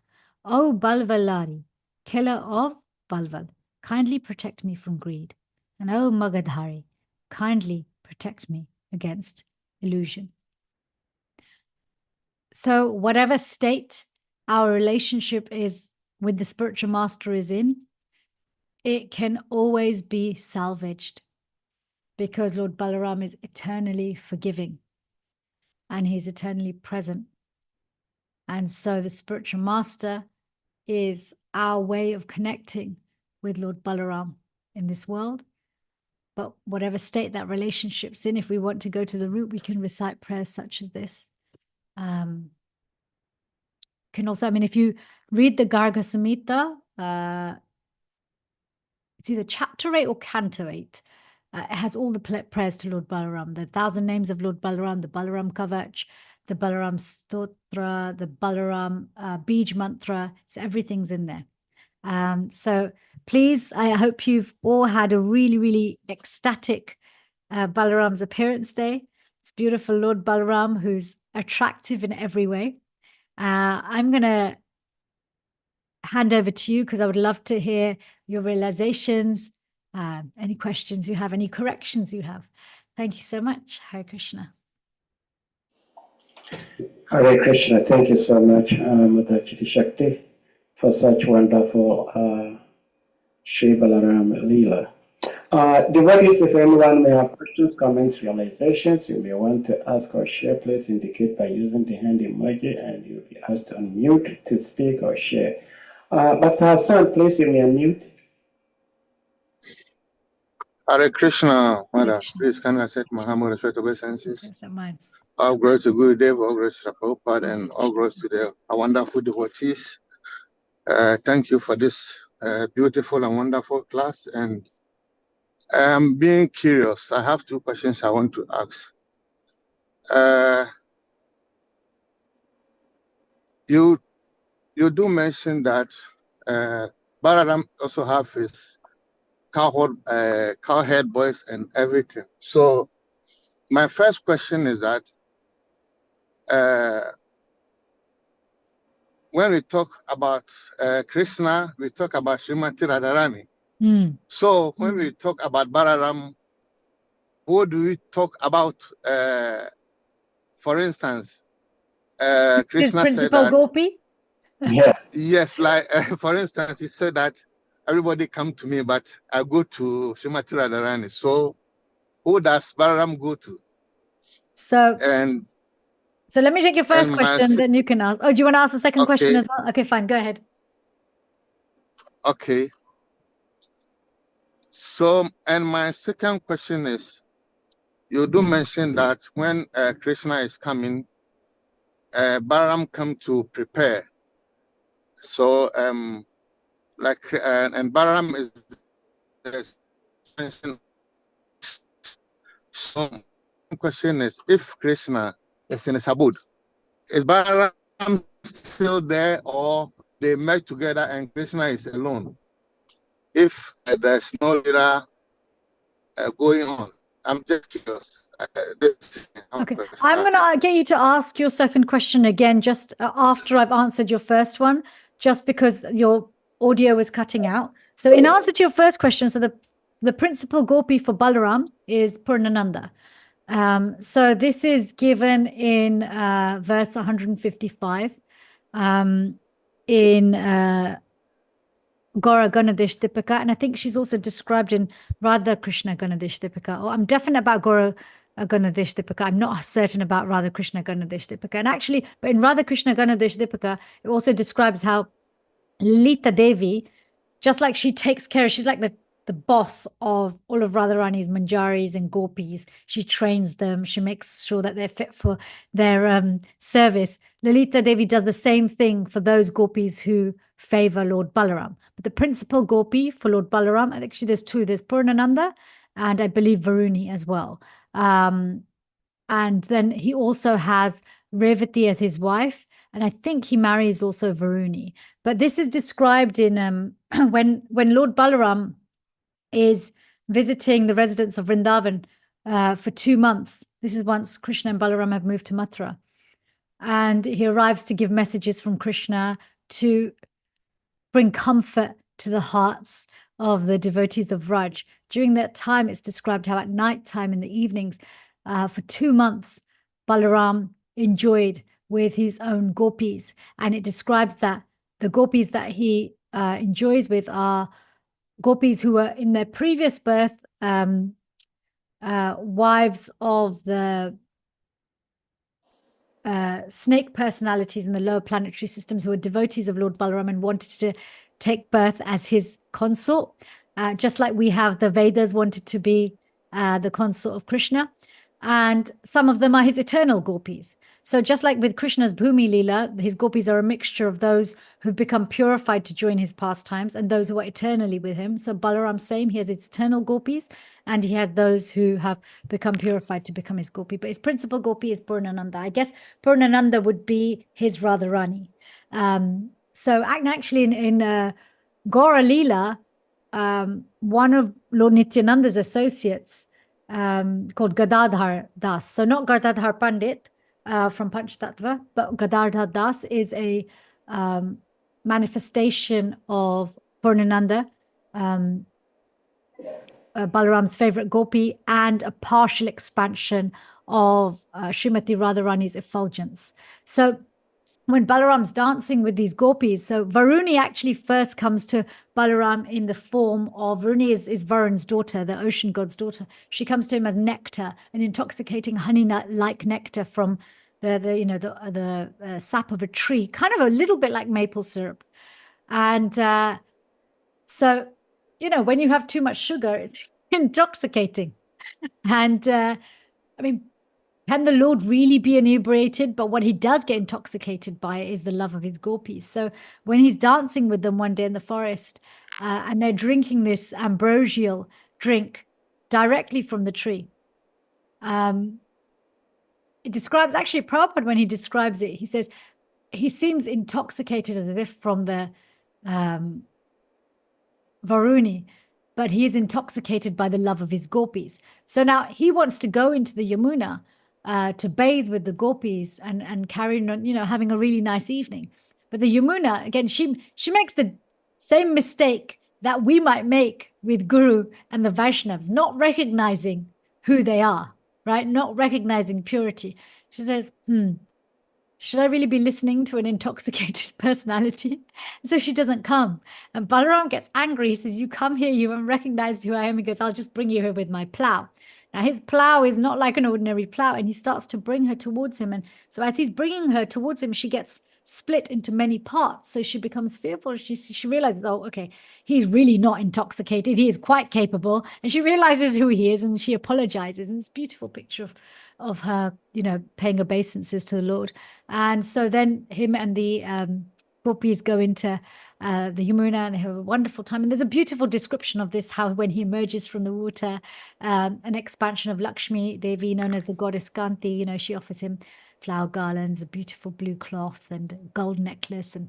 O Balvalari, killer of Balval, kindly protect me from greed. And O Magadhari, kindly protect me against illusion. So whatever state our relationship is with the spiritual master is in, it can always be salvaged because Lord Balaram is eternally forgiving and he's eternally present. And so the spiritual master is our way of connecting with Lord Balaram in this world. But whatever state that relationship's in, if we want to go to the root, we can recite prayers such as this. Can also, if you read the Garga Samhita it's either chapter 8 or canto 8. It has all the prayers to Lord Balaram, the 1,000 names of Lord Balaram, the Balaram Kavach, the Balaram Stotra, the Balaram Bij Mantra. So everything's in there. So please, I hope you've all had a really, really ecstatic Balaram's appearance day. It's beautiful Lord Balaram, who's attractive in every way. I'm going to hand over to you because I would love to hear your realizations, any questions you have, any corrections you have. Thank you so much. Hare Krishna. Hare Krishna. Thank you so much, Mother CITI-SAKTI, for such wonderful Sri Balaram Lila. Devotees, if anyone may have questions, comments, realizations, you may want to ask or share, please indicate by using the hand emoji and you'll be asked to unmute to speak or share. But Hassan, please, you may unmute. Hare Krishna, Mother. Please can I set my humble respect obeisances? Yes, that mine. All glory to Guru Dev, all glory to Prabhupada, and all glory to the wonderful devotees. Thank you for this beautiful and wonderful class. And I'm being curious. I have two questions I want to ask. You do mention that Balaram also have his cowherd boys and everything. So my first question is that when we talk about Krishna, we talk about Srimati Radharani. So when we talk about Balaram, who do we talk about? For instance, Krishna Principal said that, Gopi? Yeah. yes, like for instance, he said that everybody come to me, but I go to Srimati Radharani. So who does Balaram go to? So let me take your first question, then you can ask. Oh, do you want to ask the second question as well? Okay, fine, go ahead. Okay. So, and my second question is, you do mention that when Krishna is coming, Balaram come to prepare. So, and Balaram is mentioned. So, the question is, if Krishna is in his abode, is Balaram still there, or they met together and Krishna is alone? If there's no leader going on, I'm just curious. Okay, I'm going to get you to ask your second question again just after I've answered your first one, just because your audio was cutting out. So in answer to your first question, so the principal Gopi for Balaram is Purnananda. So this is given in verse 155 in Gaura Ganadish Dipika, and I think she's also described in Radha Krishna Ganadish Dipika. Oh, I'm definite about Gaura Ganadish Dipika. I'm not certain about Radha Krishna Ganadish Dipika. And actually, but in Radha Krishna Ganadish Dipika, it also describes how LILA Devi, just like she takes care, she's like the boss of all of Radharani's manjaris and gopis. She trains them. She makes sure that they're fit for their service. Lalita Devi does the same thing for those gopis who favor Lord Balaram. But the principal gopi for Lord Balaram, actually there's two. There's Purnananda and I believe Varuni as well. And then he also has Revati as his wife. And I think he marries also Varuni. But this is described in when Lord Balaram is visiting the residents of Vrindavan for 2 months. This is once Krishna and Balaram have moved to Mathura. And he arrives to give messages from Krishna to bring comfort to the hearts of the devotees of Raj. During that time, it's described how at night time in the evenings, for 2 months, Balaram enjoyed with his own gopis. And it describes that the gopis that he enjoys with are gopis who were in their previous birth wives of the snake personalities in the lower planetary systems who were devotees of Lord Balaram and wanted to take birth as his consort, just like we have the Vedas wanted to be the consort of Krishna. And some of them are his eternal gopis. So just like with Krishna's Bhumi Leela, his gopis are a mixture of those who've become purified to join his pastimes and those who are eternally with him. So Balaram, same, he has his eternal gopis, and he has those who have become purified to become his gopi. But his principal gopi is Purnananda. I guess Purnananda would be his Radharani. So actually in Gaura Leela, one of Lord Nityananda's associates called Gadadhar Das. So not Gadadhar Pandit from Panchtattva, but Gadadhar Das is a manifestation of Purnananda, Balaram's favorite gopi, and a partial expansion of Srimati Radharani's effulgence. So when Balaram's dancing with these gopis, so Varuni actually first comes to Balaram in the form of, Varuni is Varun's daughter, the ocean god's daughter. She comes to him as nectar, an intoxicating honey-like nectar from the sap of a tree, kind of a little bit like maple syrup. And so, when you have too much sugar, it's intoxicating. And I mean, can the Lord really be inebriated? But what he does get intoxicated by is the love of his gopis. So when he's dancing with them one day in the forest and they're drinking this ambrosial drink directly from the tree, it describes, actually Prabhupada, when he describes it, he says, he seems intoxicated as if from the Varuni, but he is intoxicated by the love of his gopis. So now he wants to go into the Yamuna to bathe with the gopis and carry on, having a really nice evening. But the Yamuna, again, she makes the same mistake that we might make with Guru and the Vaishnavas, not recognizing who they are, right? Not recognizing purity. She says, should I really be listening to an intoxicated personality? So she doesn't come. And Balaram gets angry. He says, you come here, you haven't recognized who I am. He goes, I'll just bring you here with my plow. Now, his plow is not like an ordinary plow, and he starts to bring her towards him. And so as he's bringing her towards him, she gets split into many parts. So she becomes fearful. She realizes, oh, okay, he's really not intoxicated. He is quite capable. And she realizes who he is, and she apologizes. And it's a beautiful picture of her, paying obeisances to the Lord. And so then him and the gopis go into the Yamuna and have a wonderful time. And there's a beautiful description of this, how when he emerges from the water, an expansion of Lakshmi Devi, known as the goddess Kanti, she offers him flower garlands, a beautiful blue cloth and a gold necklace, and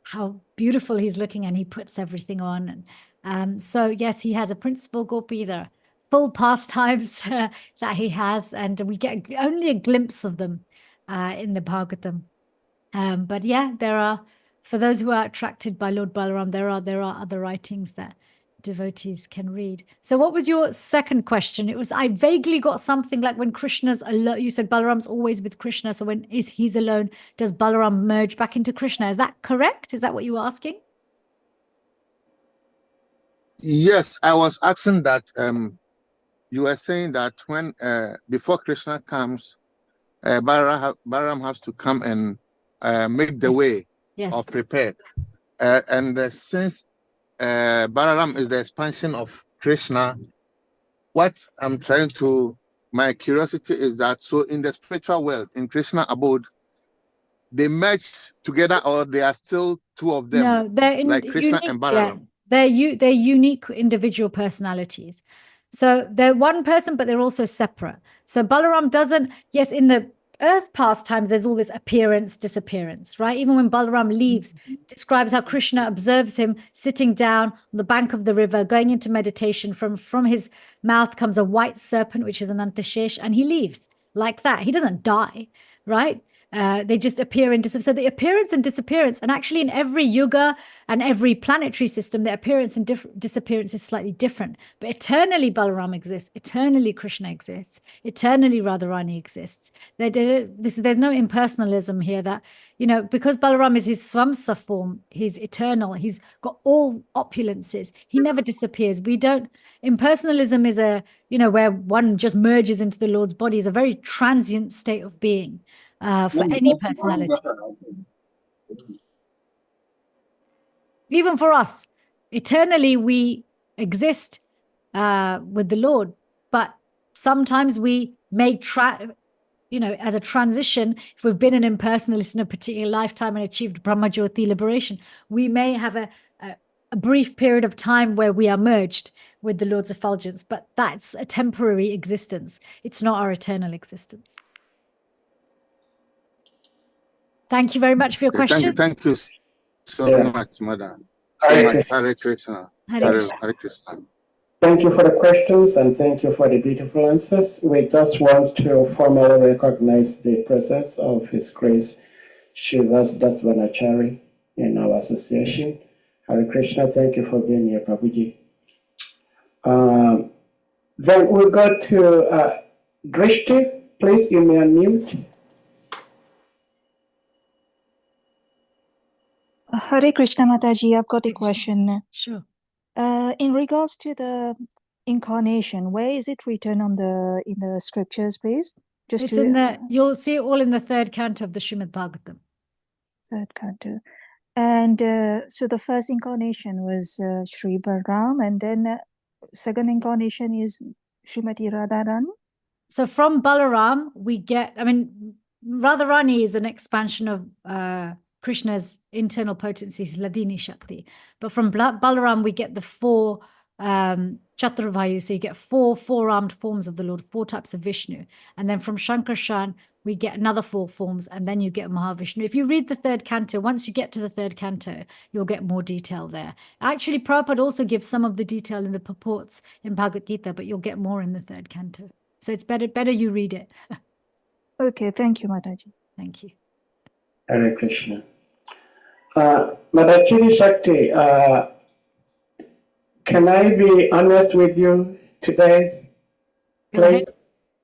how beautiful he's looking, and he puts everything on. And so yes, he has a principal gopi, the full pastimes that he has, and we get only a glimpse of them in the Bhagavatam. But yeah, there are, for those who are attracted by Lord Balaram, there are other writings that devotees can read. So what was your second question? It was, I vaguely got something like when Krishna's alone, you said Balaram's always with Krishna, so when he's alone, does Balaram merge back into Krishna? Is that correct? Is that what you were asking? Yes, I was asking that you were saying that when before Krishna comes, Balaram has to come and make the way or prepare. And since Balaram is the expansion of Krishna, what I'm trying to, my curiosity is that, so in the spiritual world, in Krishna abode, they merge together, or they are still two of them? No, they're like Krishna and Balaram. Yeah, they're unique individual personalities. So they're one person, but they're also separate. So Balaram doesn't, yes, in the earth pastimes, there's all this appearance, disappearance, right? Even when Balaram leaves, describes how Krishna observes him sitting down on the bank of the river, going into meditation. From his mouth comes a white serpent, which is an Antashesh, and he leaves like that. He doesn't die, right? They just appear and disappear. So the appearance and disappearance, and actually in every yuga and every planetary system, the appearance and disappearance is slightly different. But eternally Balaram exists, eternally Krishna exists, eternally Radharani exists. There's no impersonalism here, that, because Balaram is his Swamsa form, he's eternal, he's got all opulences, he never disappears. Impersonalism is where one just merges into the Lord's body, is a very transient state of being. For any personality. Even for us, eternally we exist with the Lord, but sometimes we may you know, as a transition, if we've been an impersonalist in a particular lifetime and achieved Brahmajyoti liberation, we may have a brief period of time where we are merged with the Lord's effulgence, but that's a temporary existence. It's not our eternal existence. Thank you very much for your question. Thank you so Yeah. much, Madam. Hare So much. Krishna. Hare Krishna. Hare Hare Krishna. Thank you for the questions and thank you for the beautiful answers. We just want to formally recognize the presence of His Grace Shivas Dasvanachari in our association. Hare Krishna, thank you for being here, Prabhuji. Then we go to Drishti. Please, you may unmute. Hare Krishna Mataji, I've got a question. Sure. In regards to the incarnation, where is it written on in the scriptures, please? It's in the, you'll see it all in the third canto of the Srimad Bhagavatam. Third canto. And so the first incarnation was Sri Balaram, and then second incarnation is Srimati Radharani. So from Balaram, we get, I mean, Radharani is an expansion of Krishna's internal potencies, Ladini Shakti. But from Balaram, we get the four Chaturvayu. So you get four-armed forms of the Lord, 4 types of Vishnu. And then from Shankarshan, we get another 4 forms, and then you get Mahavishnu. If you read the third canto, once you get to the third canto, you'll get more detail there. Actually, Prabhupada also gives some of the detail in the purports in Bhagavad Gita, but you'll get more in the third canto. So it's better you read it. Okay, thank you, Mataji. Thank you. Hare Krishna. Mataji Shakti, can I be honest with you today? Go ahead.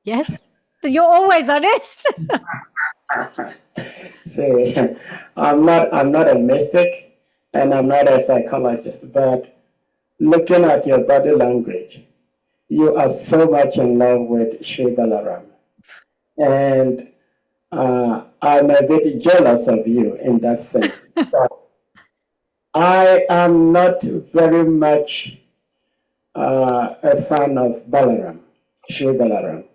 Yes. You're always honest. See, I'm not a mystic and I'm not a psychologist, but looking at your body language, you are so much in love with Sri Balaram. And I'm a bit jealous of you in that sense. But I am not very much a fan of Balaram, Sri Balaram.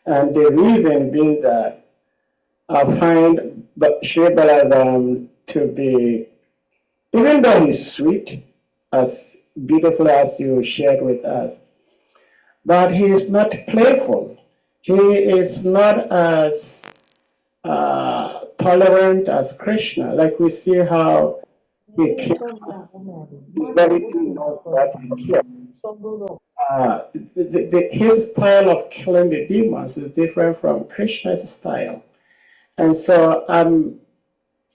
And the reason being that I find Sri Balaram to be, even though he's sweet, as beautiful as you shared with us, but he is not playful. He is not as tolerant as Krishna. Like we see how he kills very few knows that he kills. His style of killing the demons is different from Krishna's style. And so I'm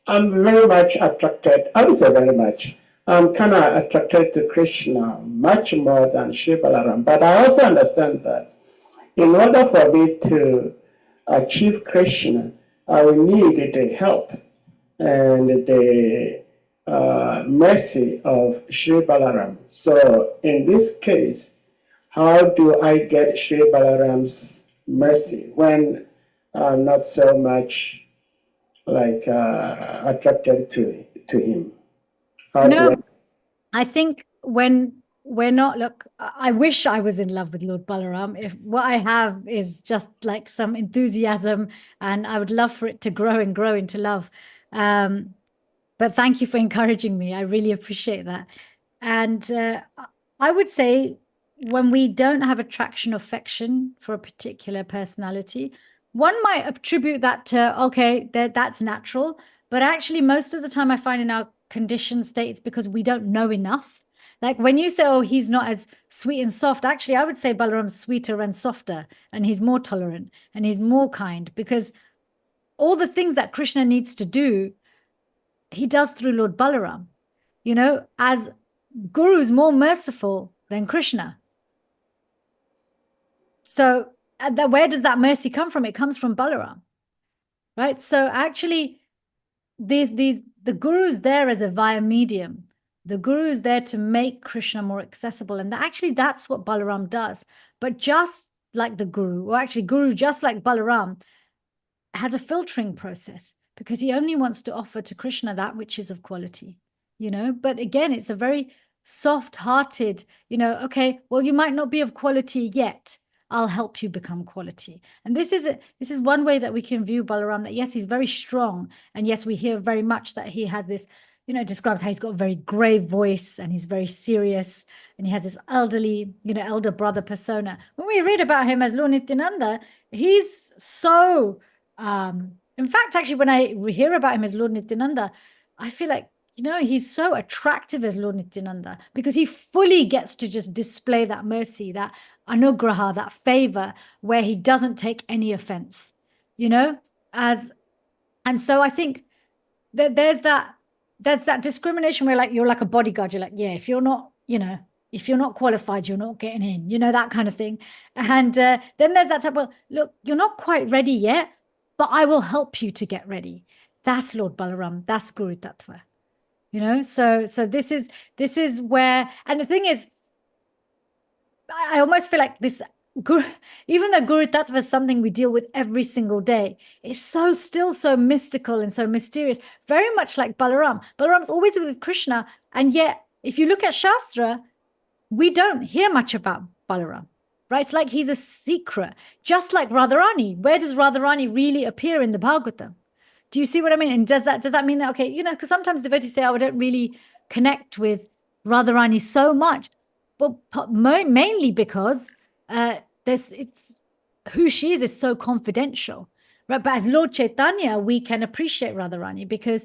very much attracted, I would say very much, I'm kind of attracted to Krishna much more than Sri Balaram. But I also understand that in order for me to achieve Krishna, I will need the help and the mercy of Sri Balaram. So in this case, how do I get Sri Balaram's mercy when I'm not so much like attracted to him? No, I think when we're not, look, I wish I was in love with Lord Balaram. If what I have is just like some enthusiasm, and I would love for it to grow and grow into love. But thank you for encouraging me. I really appreciate that. And I would say when we don't have attraction or affection for a particular personality, one might attribute that to, okay, that's natural. But actually, most of the time I find in our conditioned state, it's because we don't know enough. Like when you say, oh, he's not as sweet and soft, actually, I would say Balaram's sweeter and softer, and he's more tolerant and he's more kind, because all the things that Krishna needs to do, he does through Lord Balaram. You know, as Guru is more merciful than Krishna. So where does that mercy come from? It comes from Balaram, right? So actually, the Guru's there as a via medium. The Guru is there to make Krishna more accessible. And actually, that's what Balaram does. But just like the Guru, or actually Guru, just like Balaram, has a filtering process, because he only wants to offer to Krishna that which is of quality, you know. But again, it's a very soft-hearted, you know, okay, well, you might not be of quality yet, I'll help you become quality. And this is one way that we can view Balaram, that yes, he's very strong. And yes, we hear very much that he has this, describes how he's got a very grave voice and he's very serious and he has this elderly, elder brother persona. When we read about him as Lord Nityananda, he's so, in fact, actually, when I hear about him as Lord Nityananda, I feel like, he's so attractive as Lord Nityananda because he fully gets to just display that mercy, that anugraha, that favor, where he doesn't take any offense, and so I think that there's that discrimination where you're like a bodyguard. You're like, yeah, if you're not qualified, you're not getting in, that kind of thing. And then there's that type of, look, you're not quite ready yet, but I will help you to get ready. That's Lord Balaram. That's Guru Tattva. So this is where, and the thing is, I almost feel like this Guru, even though Guru Tattva is something we deal with every single day, it's still so mystical and so mysterious, very much like Balaram. Balaram's always with Krishna, and yet if you look at Shastra, we don't hear much about Balaram, right? It's like he's a secret, just like Radharani. Where does Radharani really appear in the Bhagavatam? Do you see what I mean? And does that mean that, okay, because sometimes devotees say, oh, I don't really connect with Radharani so much. Well, mainly because it's who she is so confidential, right? But as Lord Chaitanya, we can appreciate Radharani because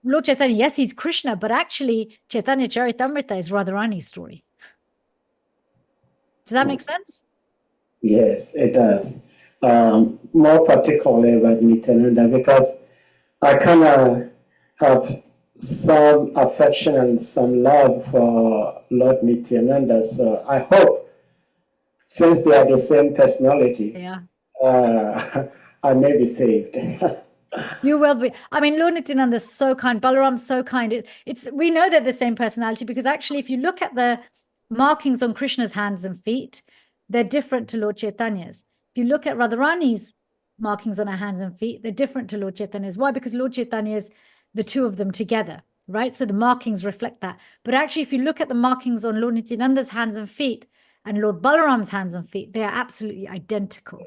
Lord Chaitanya, yes, he's Krishna, but actually Chaitanya Charitamrita is Radharani's story. Does that make sense? Yes, it does. More particularly about Nityananda, because I kind of have some affection and some love for Lord Nityananda. So I hope, since they are the same personality, I may be saved. You will be. I mean, Lord Nityananda is so kind. Balaram's so kind. We know they're the same personality because actually, if you look at the markings on Krishna's hands and feet, they're different to Lord Chaitanya's. If you look at Radharani's markings on her hands and feet, they're different to Lord Chaitanya's. Why? Because Lord Chaitanya's the two of them together, right? So the markings reflect that. But actually, if you look at the markings on Lord Nityananda's hands and feet and Lord Balaram's hands and feet, they are absolutely identical.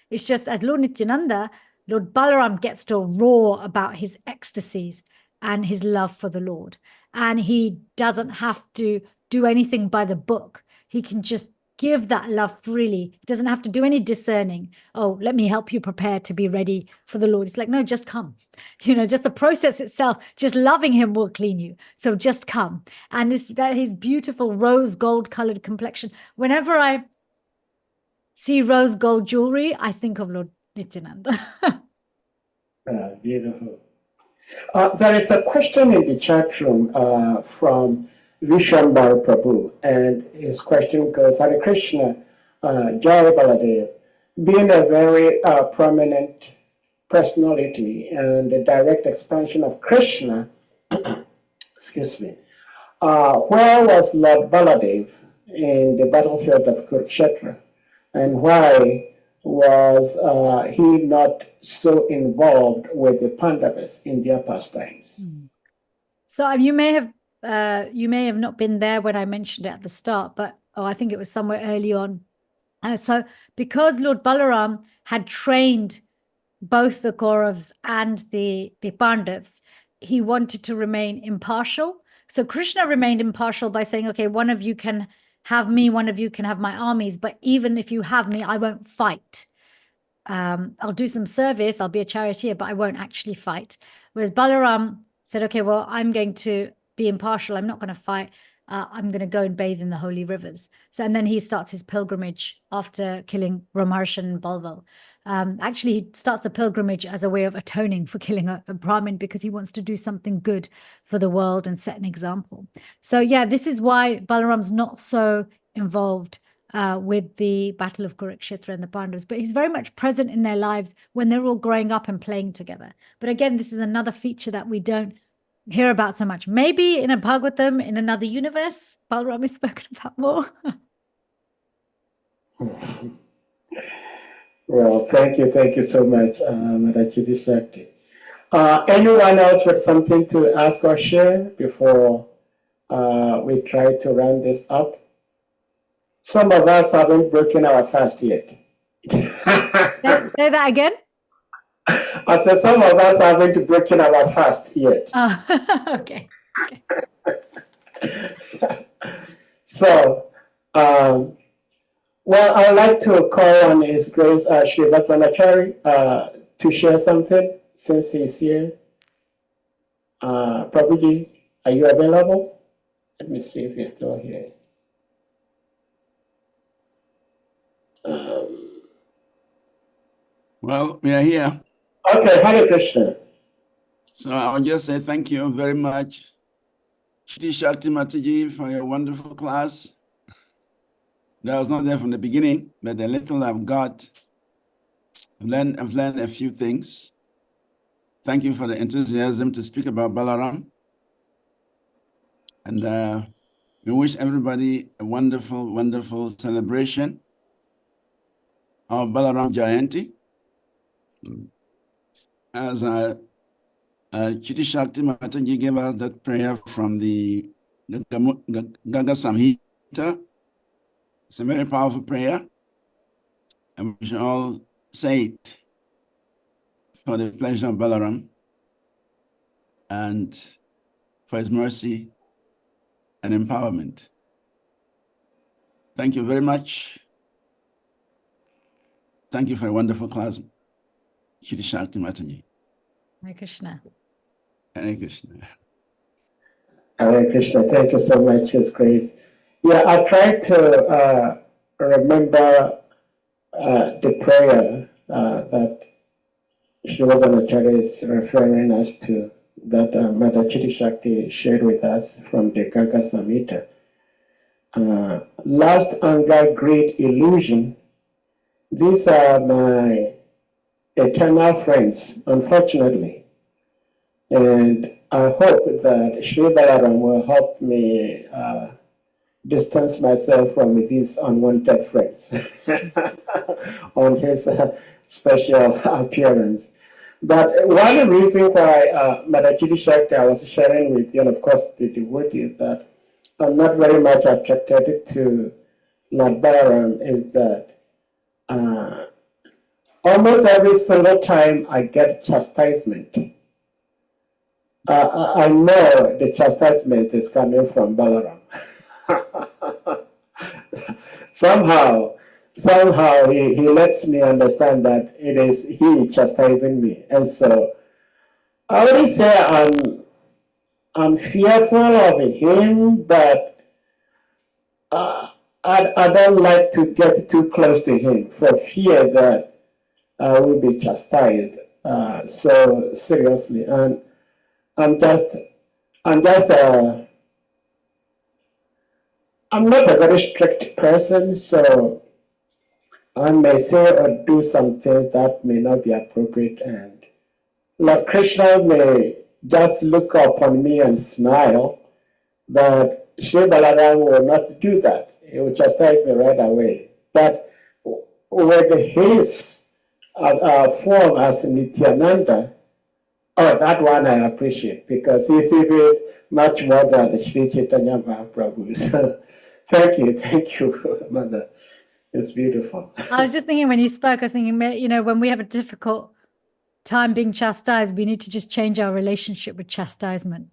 It's just as Lord Nityananda, Lord Balaram gets to roar about his ecstasies and his love for the Lord. And he doesn't have to do anything by the book. He can just give that love freely. He doesn't have to do any discerning. Oh, let me help you prepare to be ready for the Lord. It's like, no, just come. Just the process itself, just loving him will clean you. So just come. And his beautiful rose gold colored complexion. Whenever I see rose gold jewelry, I think of Lord Nityananda. Beautiful. There is a question in the chat room from Vishwambar Prabhu, and his question goes, Hare Krishna, Jai Baladev, being a very prominent personality and a direct expansion of Krishna, excuse me, where was Lord Baladev in the battlefield of Kurukshetra, and why was he not so involved with the Pandavas in their pastimes? So you may have not been there when I mentioned it at the start, but I think it was somewhere early on. So because Lord Balaram had trained both the Kauravas and the Pandavas, he wanted to remain impartial. So Krishna remained impartial by saying, okay, one of you can have me, one of you can have my armies, but even if you have me, I won't fight. I'll do some service, I'll be a charioteer, but I won't actually fight. Whereas Balaram said, okay, well, I'm going to be impartial. I'm not going to fight. I'm going to go and bathe in the holy rivers. So, and then he starts his pilgrimage after killing Ramarsh and Balval. Actually, he starts the pilgrimage as a way of atoning for killing a Brahmin because he wants to do something good for the world and set an example. So yeah, this is why Balaram's not so involved with the Battle of Kurukshetra and the Pandavas, but he's very much present in their lives when they're all growing up and playing together. But again, this is another feature that we don't hear about so much. Maybe in a Bhagavatam, in another universe, Balaram is spoken about more. Well, thank you so much, Mother CITI-SAKTI. Anyone else with something to ask or share before we try to round this up? Some of us haven't broken our fast yet. Say that again. I said some of us haven't broken our fast yet. Oh, okay. So, well, I'd like to call on His Grace Shri Bhatmanachari to share something since he's here. Prabhuji, are you available? Let me see if he's still here. Well, we are here. Okay, Hare Krishna. So I'll just say thank you very much, CITI-SAKTI Mataji, for your wonderful class. That was not there from the beginning, but the little I've got, I've learned a few things. Thank you for the enthusiasm to speak about Balaram. And we wish everybody a wonderful, wonderful celebration of Balaram Jayanti. As CITI-SAKTI Mataji gave us that prayer from the Gaga Samhita. It's a very powerful prayer, and we should all say it for the pleasure of Balaram and for his mercy and empowerment. Thank you very much. Thank you for a wonderful class, CITI-SAKTI Mataji. Hare Krishna. Hare Krishna. Hare Krishna. Thank you so much, His Grace. Yeah, I tried to remember the prayer that Shri Bhatmanachari is referring us to, that Mother CITI-SAKTI shared with us from the Gaga Samhita. Lust, anger, greed, illusion, these are my eternal friends, unfortunately. And I hope that Shri Balaram will help me distance myself from these unwanted friends on his special appearance. But one reason why Mother CITI-SAKTI I was sharing with you, and of course the devotee, is that I'm not very much attracted to Lord Balaram is that almost every single time I get chastisement, I know the chastisement is coming from Balaram. somehow he lets me understand that it is he chastising me. And so I wouldn't say I'm fearful of him, but I don't like to get too close to him for fear that I will be chastised so seriously. And I'm not a very strict person, so I may say or do some things that may not be appropriate, and Lord Krishna may just look upon me and smile, but Shri Balaram will not do that. He will chastise me right away. But with his form as Nityananda, oh, that one I appreciate, because he's even much more than Sri Chaitanya Mahaprabhu. So thank you, Mother. It's beautiful. I was just thinking when you spoke, I was thinking, when we have a difficult time being chastised, we need to just change our relationship with chastisement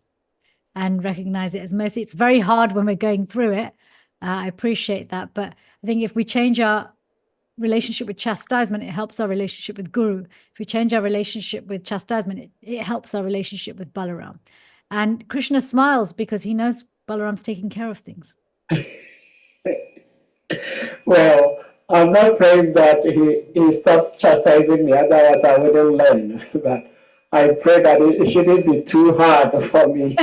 and recognize it as mercy. It's very hard when we're going through it. I appreciate that. But I think if we change our relationship with chastisement, it helps our relationship with Guru. If we change our relationship with chastisement, it helps our relationship with Balaram. And Krishna smiles because he knows Balaram's taking care of things. Well, I'm not praying that he stops chastising me, otherwise I wouldn't learn. But I pray that it shouldn't be too hard for me.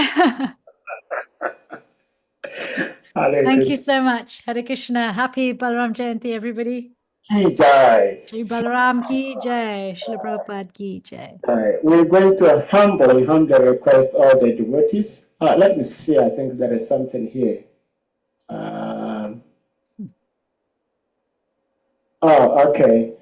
Thank you so much. Hare Krishna. Happy Balaram Jayanti, everybody. Ki Jai. Shri Balaram ki Jai. Shri Prabhupada ki Jai. We're going to humbly request all the devotees. Let me see, I think there is something here. Okay.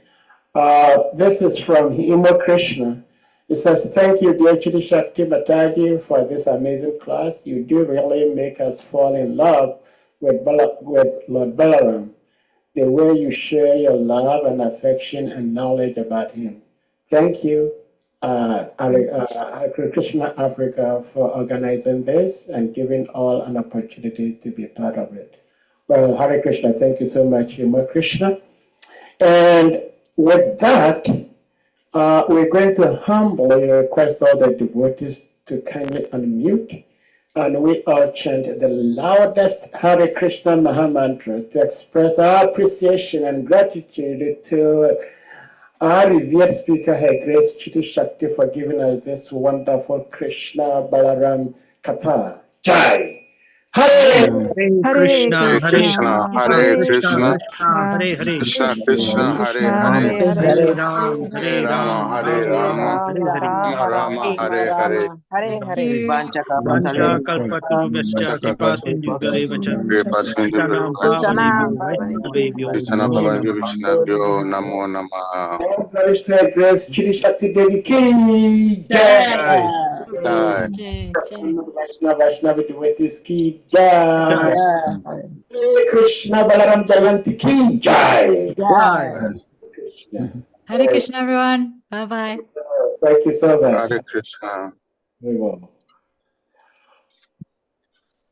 This is from Himo Krishna. It says, thank you, dear CITI-SAKTI Mataji, for this amazing class. You do really make us fall in love with Lord Balaram. the way you share your love and affection and knowledge about him. Thank you, Hare Krishna Africa, for organizing this and giving all an opportunity to be part of it. Well, Hare Krishna, thank you so much, Hima Krishna. And with that, we're going to humbly request all the devotees to kindly unmute, and we all chant the loudest Hare Krishna Maha Mantra to express our appreciation and gratitude to our revered speaker, Her Grace CITI-SAKTI, for giving us this wonderful Krishna Balaram Katha. Jai! Hare! Hare Hare Krishna, Krishna, Hare Krishna, Hare Hare, Krishna Krishna, Hare Krishna, Hare, Hare Hare Hare, Ram, Hare Rama, Hare Hare Rama, Hare Hare. Rama Rama, Hare Hare. Hare Hare. you. Vancha kalpatarubhascha kripa sindhuvyeva cha Kripa Sindhu Patanam Pantanam pavanebhyo Bhavani. Vaishnavebhyo Krishna Namo Bhavani Namaha. Vishnavyo Namo Namaha. All praise to Her Grace CITI-SAKTI Devi Ki Jai! Jai. Vaishnava devotees ki jai. Jai. Krishna Balaram Jayanti ki jai. Jai. Krishna. Hare Krishna, everyone. Bye bye. Thank you so much. Hare Krishna. Very well.